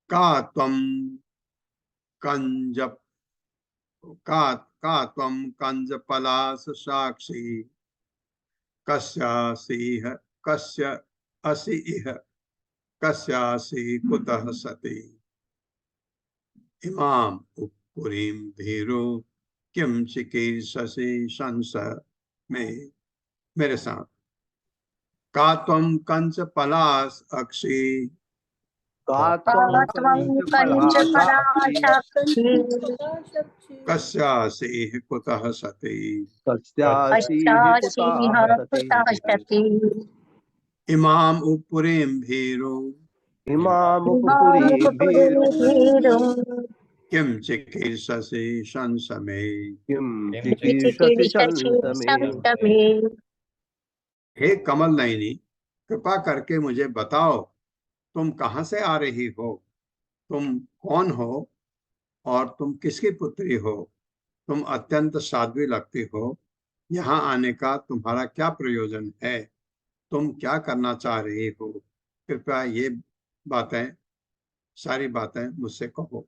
का त्वम कंज का त्वम कंज पलास साक्षी कस्यासीह कस्य असि इह कस्यासि कुतः सति इमाम उपपुरीं धीरो किम चिकीर्षसि शंस में। मेरे साथ, का त्वम कंच पलास अक्षी कस्यासि कुतः सति इमाम उपपुरीं भीरो किम चिकीर्षसि शंस में। हे कमल नयनी, कृपा करके मुझे बताओ, तुम कहाँ से आ रही हो? तुम कौन हो और तुम किसकी पुत्री हो? तुम अत्यंत साध्वी लगती हो। यहाँ आने का तुम्हारा क्या प्रयोजन है? तुम क्या करना चाह रही हो? कृपया ये बातें, सारी बातें मुझसे कहो।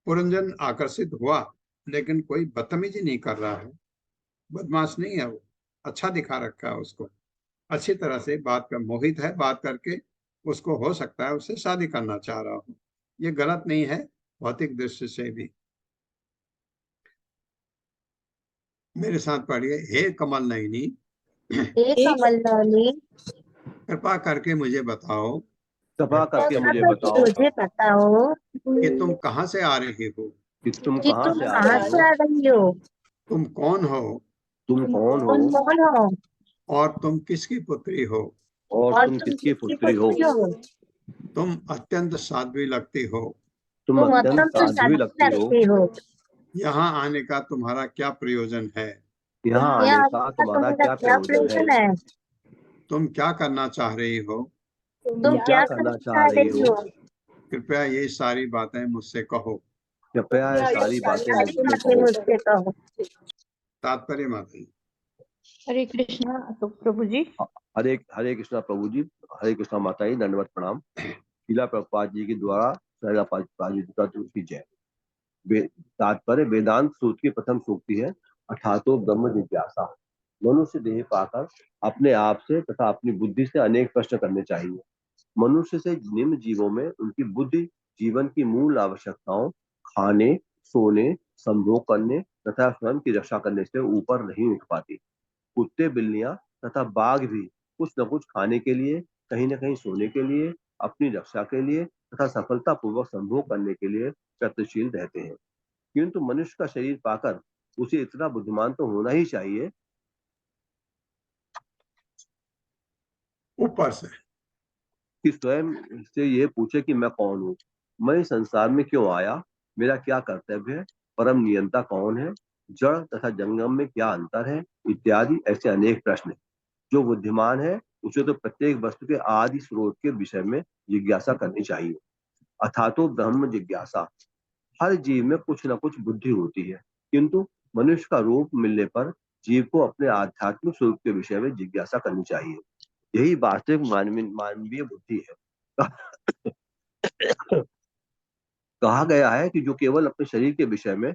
पुरंजन आकर्षित हुआ, लेकिन कोई बदतमीजी नहीं कर रहा है, बदमाश नहीं है वो, अच्छा दिखा रखा है उसको, अच्छी तरह से बात कर, मोहित है बात करके, उसको हो सकता है उससे शादी करना चाह रहा हो। ये गलत नहीं है भौतिक दृष्टि से भी। मेरे साथ पढ़िए, हे कमल नयनी, कृपा करके मुझे बताओ, कृपा करके मुझे बताओ कि तुम कहाँ से आ रही हो? कि तुम कहाँ से आ रही हो? तुम कौन हो? तुम कौन हो? और तुम किसकी पुत्री हो? और तुम किसकी पुत्री हो? तुम अत्यंत साध्वी लगती हो। तुम अत्यंत साध्वी लगती हो। यहाँ आने का तुम्हारा क्या प्रयोजन है? यहाँ आने का तुम्हारा क्या प्रयोजन है? तुम क्या करना चाह रही हो? तुम क्या करना चाह रही हो? कृपया ये सारी बातें मुझसे कहो। कृपया ये सारी बातें मुझसे कहो। तात्पर्य माता जी। हरे कृष्णा प्रभु जी। हरे हरे कृष्णा प्रभु जी, हरे कृष्णा माता जी, दंडवत प्रणाम। शीला प्रभुपाद जी के द्वारा की जय। तात्पर्य वेदांत सूत्र की प्रथम सूक्ति है, अर्थातो ब्रह्म जिज्ञासा। मनुष्य देह पाकर अपने आप से तथा अपनी बुद्धि से अनेक प्रश्न करने चाहिए। मनुष्य से निम्न जीवों में उनकी बुद्धि जीवन की मूल आवश्यकताओं, खाने, सोने, संभोग करने तथा स्वयं की रक्षा करने से ऊपर नहीं उठ पाती। कुत्ते, बिल्लियां तथा बाघ भी कुछ न कुछ खाने के लिए, कहीं न कहीं सोने के लिए, अपनी रक्षा के लिए तथा सफलतापूर्वक संभोग करने के लिए प्रयत्नशील रहते हैं। किंतु मनुष्य का शरीर पाकर उसे इतना बुद्धिमान तो होना ही चाहिए ऊपर से कि स्वयं से ये पूछे कि मैं कौन हूँ, मैं इस संसार में क्यों आया, मेरा क्या कर्तव्य है, परम नियंता कौन है, जड़ तथा जंगम में क्या अंतर है, इत्यादि ऐसे अनेक प्रश्न। जो बुद्धिमान है उसे तो प्रत्येक वस्तु के आदि स्रोत के विषय में जिज्ञासा करनी चाहिए। अथातो ब्रह्म जिज्ञासा। हर जीव में कुछ न कुछ बुद्धि होती है, किंतु मनुष्य का रूप मिलने पर जीव को अपने आध्यात्मिक स्वरूप के विषय में जिज्ञासा करनी चाहिए। यही वास्तविक मानवीय बुद्धि है। कहा गया है कि जो केवल अपने शरीर के विषय में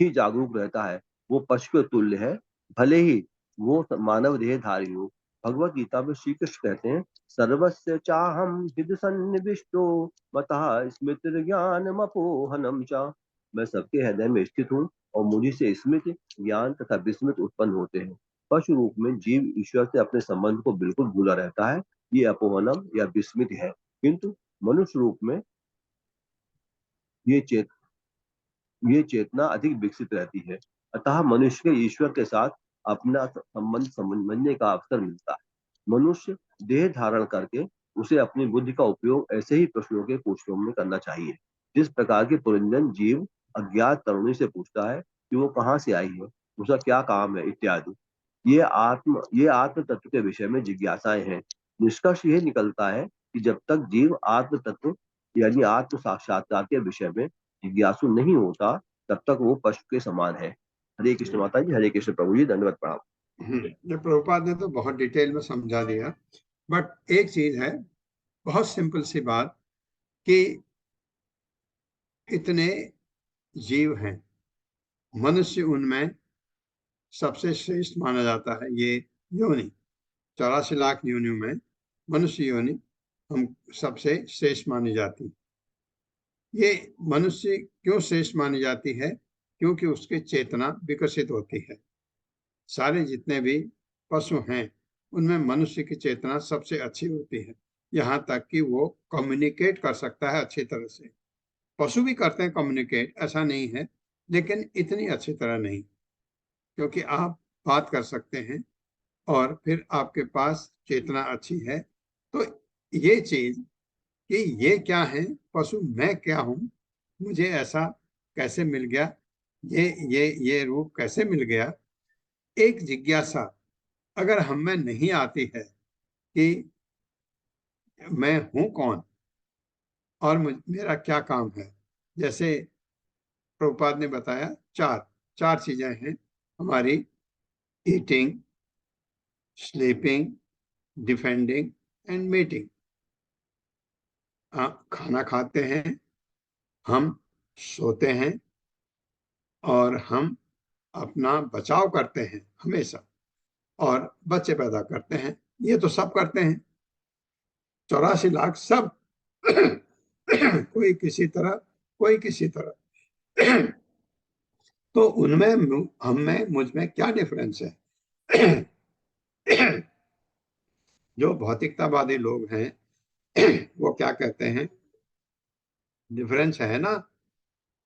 ही जागरूक रहता है वो पशु के तुल्य है, भले ही वो मानव देहधारी हो। भगवत गीता में श्री कृष्ण कहते हैं, सर्वस्य चाहम हृदि सन्निविष्टो मतः स्मृति ज्ञान मपोहनम चा। मैं सबके हृदय में स्थित हूँ और मुझी से स्मृति, ज्ञान तथा विस्मृति उत्पन्न होते हैं। पशु रूप में जीव ईश्वर से अपने संबंध को बिल्कुल भूला रहता है, ये अपोहनम या विस्मृति है। किंतु मनुष्य रूप में ये चेतना अधिक विकसित रहती है। अतः मनुष्य के ईश्वर के साथ अपना संबंध समझने का अवसर मिलता है। मनुष्य देह धारण करके उसे अपनी बुद्धि का उपयोग ऐसे ही प्रश्नों के पूछने में करना चाहिए। जिस प्रकार के पुरंजन जीव अज्ञात तरुणी से पूछता है कि वो कहाँ से आई है, उसका क्या काम है इत्यादि, ये आत्म तत्व के विषय में जिज्ञासाएं हैं। निष्कर्ष यह निकलता है कि जब तक जीव आत्म तत्व यानी आत्म साक्षात्कार के विषय में जिज्ञासु नहीं होता, तब तक वो पशु के समान है। हरे कृष्ण माता जी, हरे कृष्ण प्रभु जी, दंडवत प्रणाम। ये प्रभुपाद ने तो बहुत डिटेल में समझा दिया, बट एक चीज है, बहुत सिंपल सी बात, कि इतने जीव हैं, मनुष्य उनमें सबसे श्रेष्ठ माना जाता है। ये योनि 84 लाख योनियों में मनुष्य योनि हम सबसे श्रेष्ठ मानी जाती। ये मनुष्य क्यों श्रेष्ठ मानी जाती है? क्योंकि उसकी चेतना विकसित होती है। सारे जितने भी पशु हैं उनमें मनुष्य की चेतना सबसे अच्छी होती है, यहाँ तक कि वो कम्युनिकेट कर सकता है अच्छी तरह से। पशु भी करते हैं कम्युनिकेट, ऐसा नहीं है, लेकिन इतनी अच्छी तरह नहीं, क्योंकि आप बात कर सकते हैं और फिर आपके पास चेतना अच्छी है। तो ये चीज कि ये क्या है, पशु मैं क्या हूँ, मुझे ऐसा कैसे मिल गया, ये रूप कैसे मिल गया, एक जिज्ञासा अगर हम में नहीं आती है कि मैं हूं कौन और मेरा क्या काम है। जैसे प्रभुपाद ने बताया, चार चीजें हैं हमारी: eating, sleeping, defending and meeting. खाना खाते हैं, हम सोते हैं और हम अपना बचाव करते हैं हमेशा, और बच्चे पैदा करते हैं। ये तो सब करते हैं, 84 लाख सब कोई किसी तरह, कोई किसी तरह। तो उनमें हम में मुझ में क्या डिफरेंस है? जो भौतिकतावादी लोग हैं वो क्या कहते हैं, डिफरेंस है ना,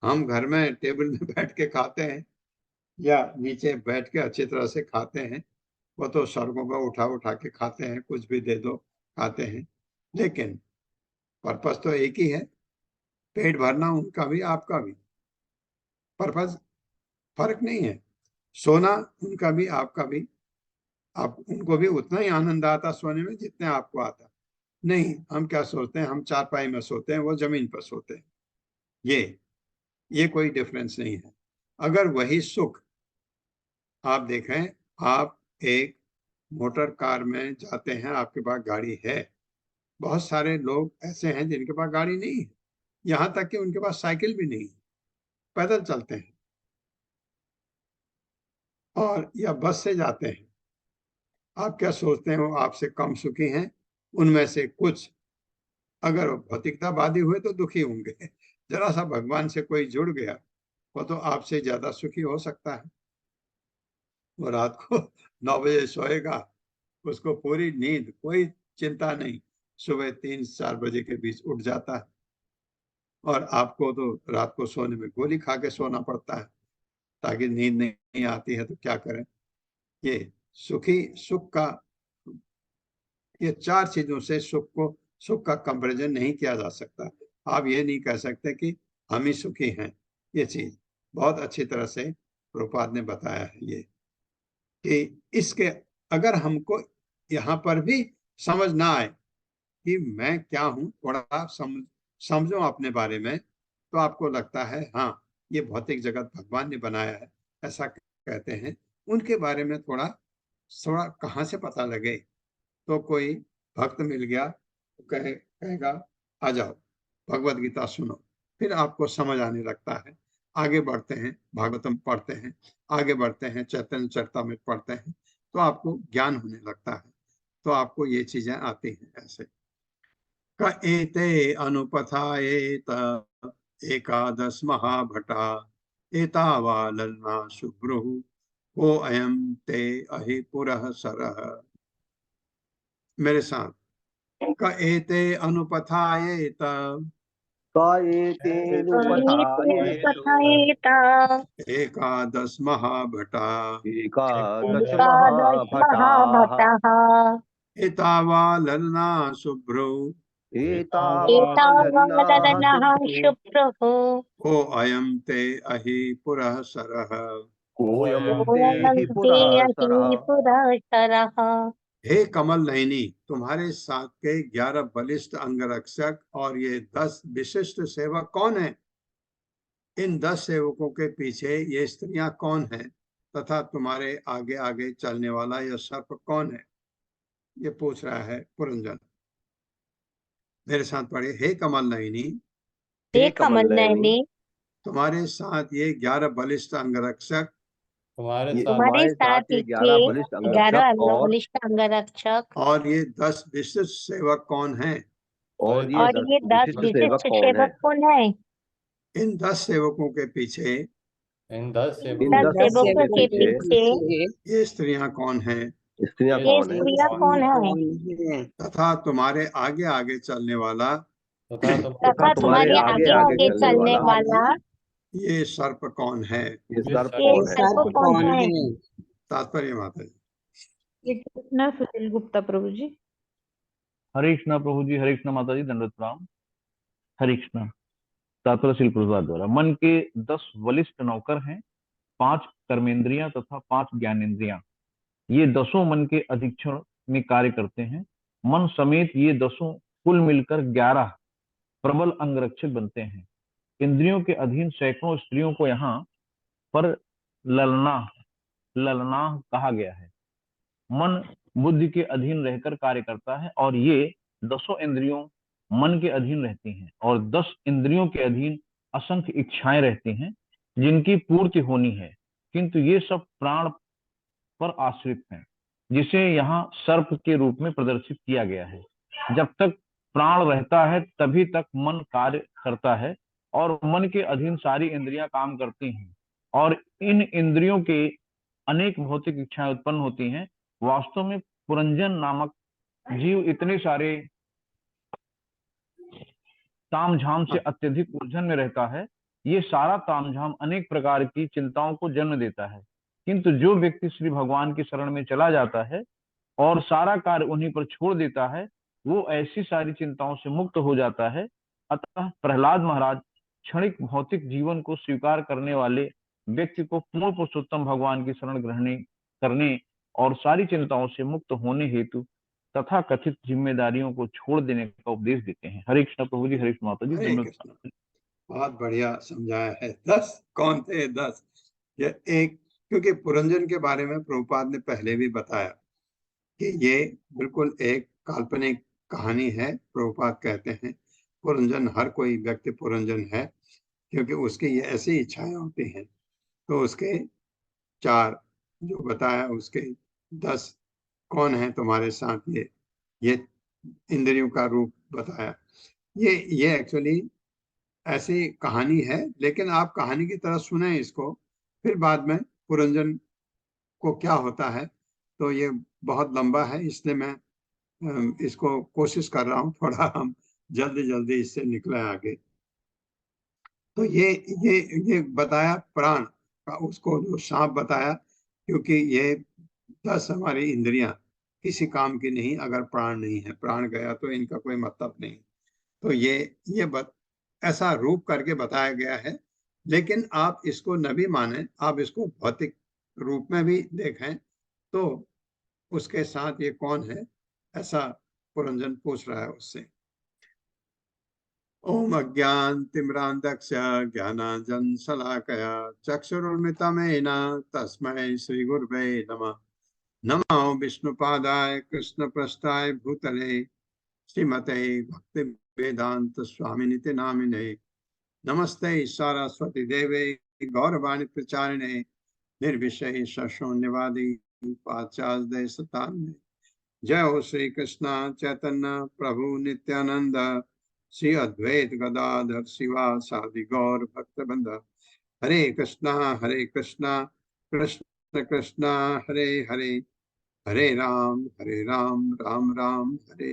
हम घर में टेबल में बैठ के खाते हैं या नीचे बैठ के अच्छी तरह से खाते हैं, वो तो सड़कों पर उठा उठा के खाते हैं, कुछ भी दे दो खाते हैं, लेकिन पर्पस तो एक ही है, पेट भरना, उनका भी आपका भी। पर्पस फर्क नहीं है। सोना उनका भी आपका भी, आप उनको भी उतना ही आनंद आता सोने में जितने आपको आता। नहीं, हम क्या सोचते हैं, हम चारपाई में सोते हैं, वो जमीन पर सोते हैं। ये कोई डिफरेंस नहीं है। अगर वही सुख आप देखें, आप एक मोटर कार में जाते हैं, आपके पास गाड़ी है, बहुत सारे लोग ऐसे हैं जिनके पास गाड़ी नहीं है, यहाँ तक कि उनके पास साइकिल भी नहीं है, पैदल चलते हैं और या बस से जाते हैं। आप क्या सोचते हैं वो आपसे कम सुखी हैं? उनमें से कुछ अगर भौतिकतावादी हुए तो दुखी होंगे, जरा सा भगवान से कोई जुड़ गया वो तो आपसे ज्यादा सुखी हो सकता है। वो रात को 9 बजे सोएगा, उसको पूरी नींद, कोई चिंता नहीं, सुबह 3-4 बजे के बीच उठ जाता है, और आपको तो रात को सोने में गोली खा के सोना पड़ता है ताकि नींद नहीं आती है। तो क्या करें? ये सुख का, ये 4 चीजों से सुख का कंपैरिजन नहीं किया जा सकता। आप ये नहीं कह सकते कि हम ही सुखी हैं। ये चीज बहुत अच्छी तरह से प्रभुपाद ने बताया है, ये कि इसके अगर हमको यहाँ पर भी समझ ना आए कि मैं क्या हूँ, थोड़ा समझो अपने बारे में, तो आपको लगता है हाँ ये भौतिक जगत भगवान ने बनाया है, ऐसा कहते हैं। उनके बारे में थोड़ा कहाँ से पता लगे? तो कोई भक्त मिल गया तो कहेगा आ जाओ भगवत गीता सुनो, फिर आपको समझ आने लगता है। आगे बढ़ते हैं, भागवतम पढ़ते हैं, आगे बढ़ते हैं, चैतन्य चरितामृत पढ़ते हैं, तो आपको ज्ञान होने लगता है, तो आपको ये चीजें आती हैं। ऐसे क एते अनुपथाएत एकादश महाभटा एतावा ललना शुभ्रुः को अयम ते अहि पुरः सरः। मेरे साथ, क एते अनुपथाएत एकादश महाभटा एतावा ललना शुभ्रो एतावादनः शुप्रभो को अयम ते अहि पुरः सरः कोऽयं ते कोऽयं हि ते पुरःसरः पुरःसरः। हे कमल नयनी, तुम्हारे साथ के 11 बलिष्ठ अंगरक्षक और ये 10 विशिष्ट सेवक कौन हैं? इन 10 सेवकों के पीछे ये स्त्रियां कौन हैं तथा तुम्हारे आगे आगे चलने वाला यह सर्प कौन है? ये पूछ रहा है पुरंजन। मेरे साथ पढ़े। हे कमल नयनी, हे कमल नयनी, तुम्हारे साथ ये 11 बलिष्ठ अंगरक्षक तुम्हारे साथ तुम्हारे साथ ये ये 11 बलिष्ठ 11 अंगरक्षक और बलिष्ठ अंगरक्षक और ये 10 विशिष्ट सेवक कौन हैं? और और ये 10 विशिष्ट सेवक विशिष्ट कौन है? सेवक कौन है? इन 10 सेवकों के पीछे इन 10 10 सेवकों के पीछे ये स्त्रियां कौन हैं? स्त्रियां ये कौन है? स्त्रियां कौन है? तथा तुम्हारे आगे आगे चलने वाला तथा तुम्हारे आगे आगे चलने वाला ये सर्प कौन है? ये सर्प ये कौन है? सर्प कौन है? तात्पर्य माता जी। ये कृष्णा सुशील गुप्ता प्रभु जी। हरे कृष्णा प्रभु जी, हरे कृष्णा माता जी, दंडवत प्रणाम। हरे कृष्णा। तात्पर्य श्रील प्रभुपाद द्वारा मन के 10 बलिष्ठ नौकर हैं, 5 कर्मेंद्रियां तथा 5 ज्ञानेंद्रियां। ये 10 मन के अधीक्षण में कार्य करते हैं। मन समेत ये 10 कुल मिलकर 11 प्रबल अंगरक्षक बनते हैं। इंद्रियों के अधीन सैकड़ों स्त्रियों को यहाँ पर ललना कहा गया है। मन बुद्धि के अधीन रहकर कार्य करता है और ये 10 इंद्रियों मन के अधीन रहती हैं और 10 इंद्रियों के अधीन असंख्य इच्छाएं रहती हैं जिनकी पूर्ति होनी है, किंतु ये सब प्राण पर आश्रित हैं, जिसे यहाँ सर्प के रूप में प्रदर्शित किया गया है। जब तक प्राण रहता है तभी तक मन कार्य करता है और मन के अधीन सारी इंद्रियां काम करती हैं और इन इंद्रियों के अनेक भौतिक इच्छाएं उत्पन्न होती हैं। वास्तव में पुरंजन नामक जीव इतने सारे तामझाम से अत्यधिक उलझन में रहता है। ये सारा तामझाम अनेक प्रकार की चिंताओं को जन्म देता है, किंतु जो व्यक्ति श्री भगवान की शरण में चला जाता है और सारा कार्य उन्हीं पर छोड़ देता है, वो ऐसी सारी चिंताओं से मुक्त हो जाता है। अतः प्रहलाद महाराज क्षणिक भौतिक जीवन को स्वीकार करने वाले व्यक्ति को पूर्ण पुरुषोत्तम भगवान की शरण ग्रहण करने और सारी चिंताओं से मुक्त होने हेतु तथा कथित जिम्मेदारियों को छोड़ देने का उपदेश देते हैं। हरे कृष्ण प्रभु जी, हरे कृष्ण माता जी। बहुत बढ़िया समझाया है। 10 कौन थे? 10 ये एक, क्योंकि पुरंजन के बारे में प्रभुपाद ने पहले भी बताया कि ये बिल्कुल एक काल्पनिक कहानी है। प्रभुपाद कहते हैं पुरंजन, हर कोई व्यक्ति पुरंजन है क्योंकि उसकी ये ऐसी इच्छाएं होती हैं। तो उसके 4 जो बताया, उसके 10 कौन है तुम्हारे साथ, ये इंद्रियों का रूप बताया। ये एक्चुअली ऐसी कहानी है, लेकिन आप कहानी की तरह सुने इसको, फिर बाद में पुरंजन को क्या होता है, तो ये बहुत लंबा है, इसलिए मैं इसको कोशिश कर रहा हूँ थोड़ा हम जल्दी इससे निकले आगे। तो ये बताया प्राण का, उसको जो सांप बताया, क्योंकि ये 10 हमारी इंद्रियां किसी काम की नहीं अगर प्राण नहीं है। प्राण गया तो इनका कोई मतलब नहीं। तो ये ऐसा रूप करके बताया गया है, लेकिन आप इसको न भी माने, आप इसको भौतिक रूप में भी देखें तो उसके साथ ये कौन है, ऐसा पुरंजन पूछ रहा है उससे। ओम अज्ञानतिमिरान्धस्य ज्ञानाञ्जनशलाकया चक्षुरुन्मिलितं तस्मै श्रीगुरुवे नमः। नमो विष्णुपादाय कृष्णप्रस्थाय भूतले श्रीमते भक्तिवेदांत स्वामिनिति नामिने। नमस्ते सरस्वती देवे गौरवाणी प्रचारिणे निर्विशेष शून्यवादी पाश्चात्य देशतारिणे। जय हो श्री कृष्ण चैतन्य प्रभु नित्यानंद श्री अद्वैत गदाधर शिवासादि गौर भक्तवृंद। हरे कृष्णा कृष्ण कृष्ण हरे हरे, हरे राम राम राम हरे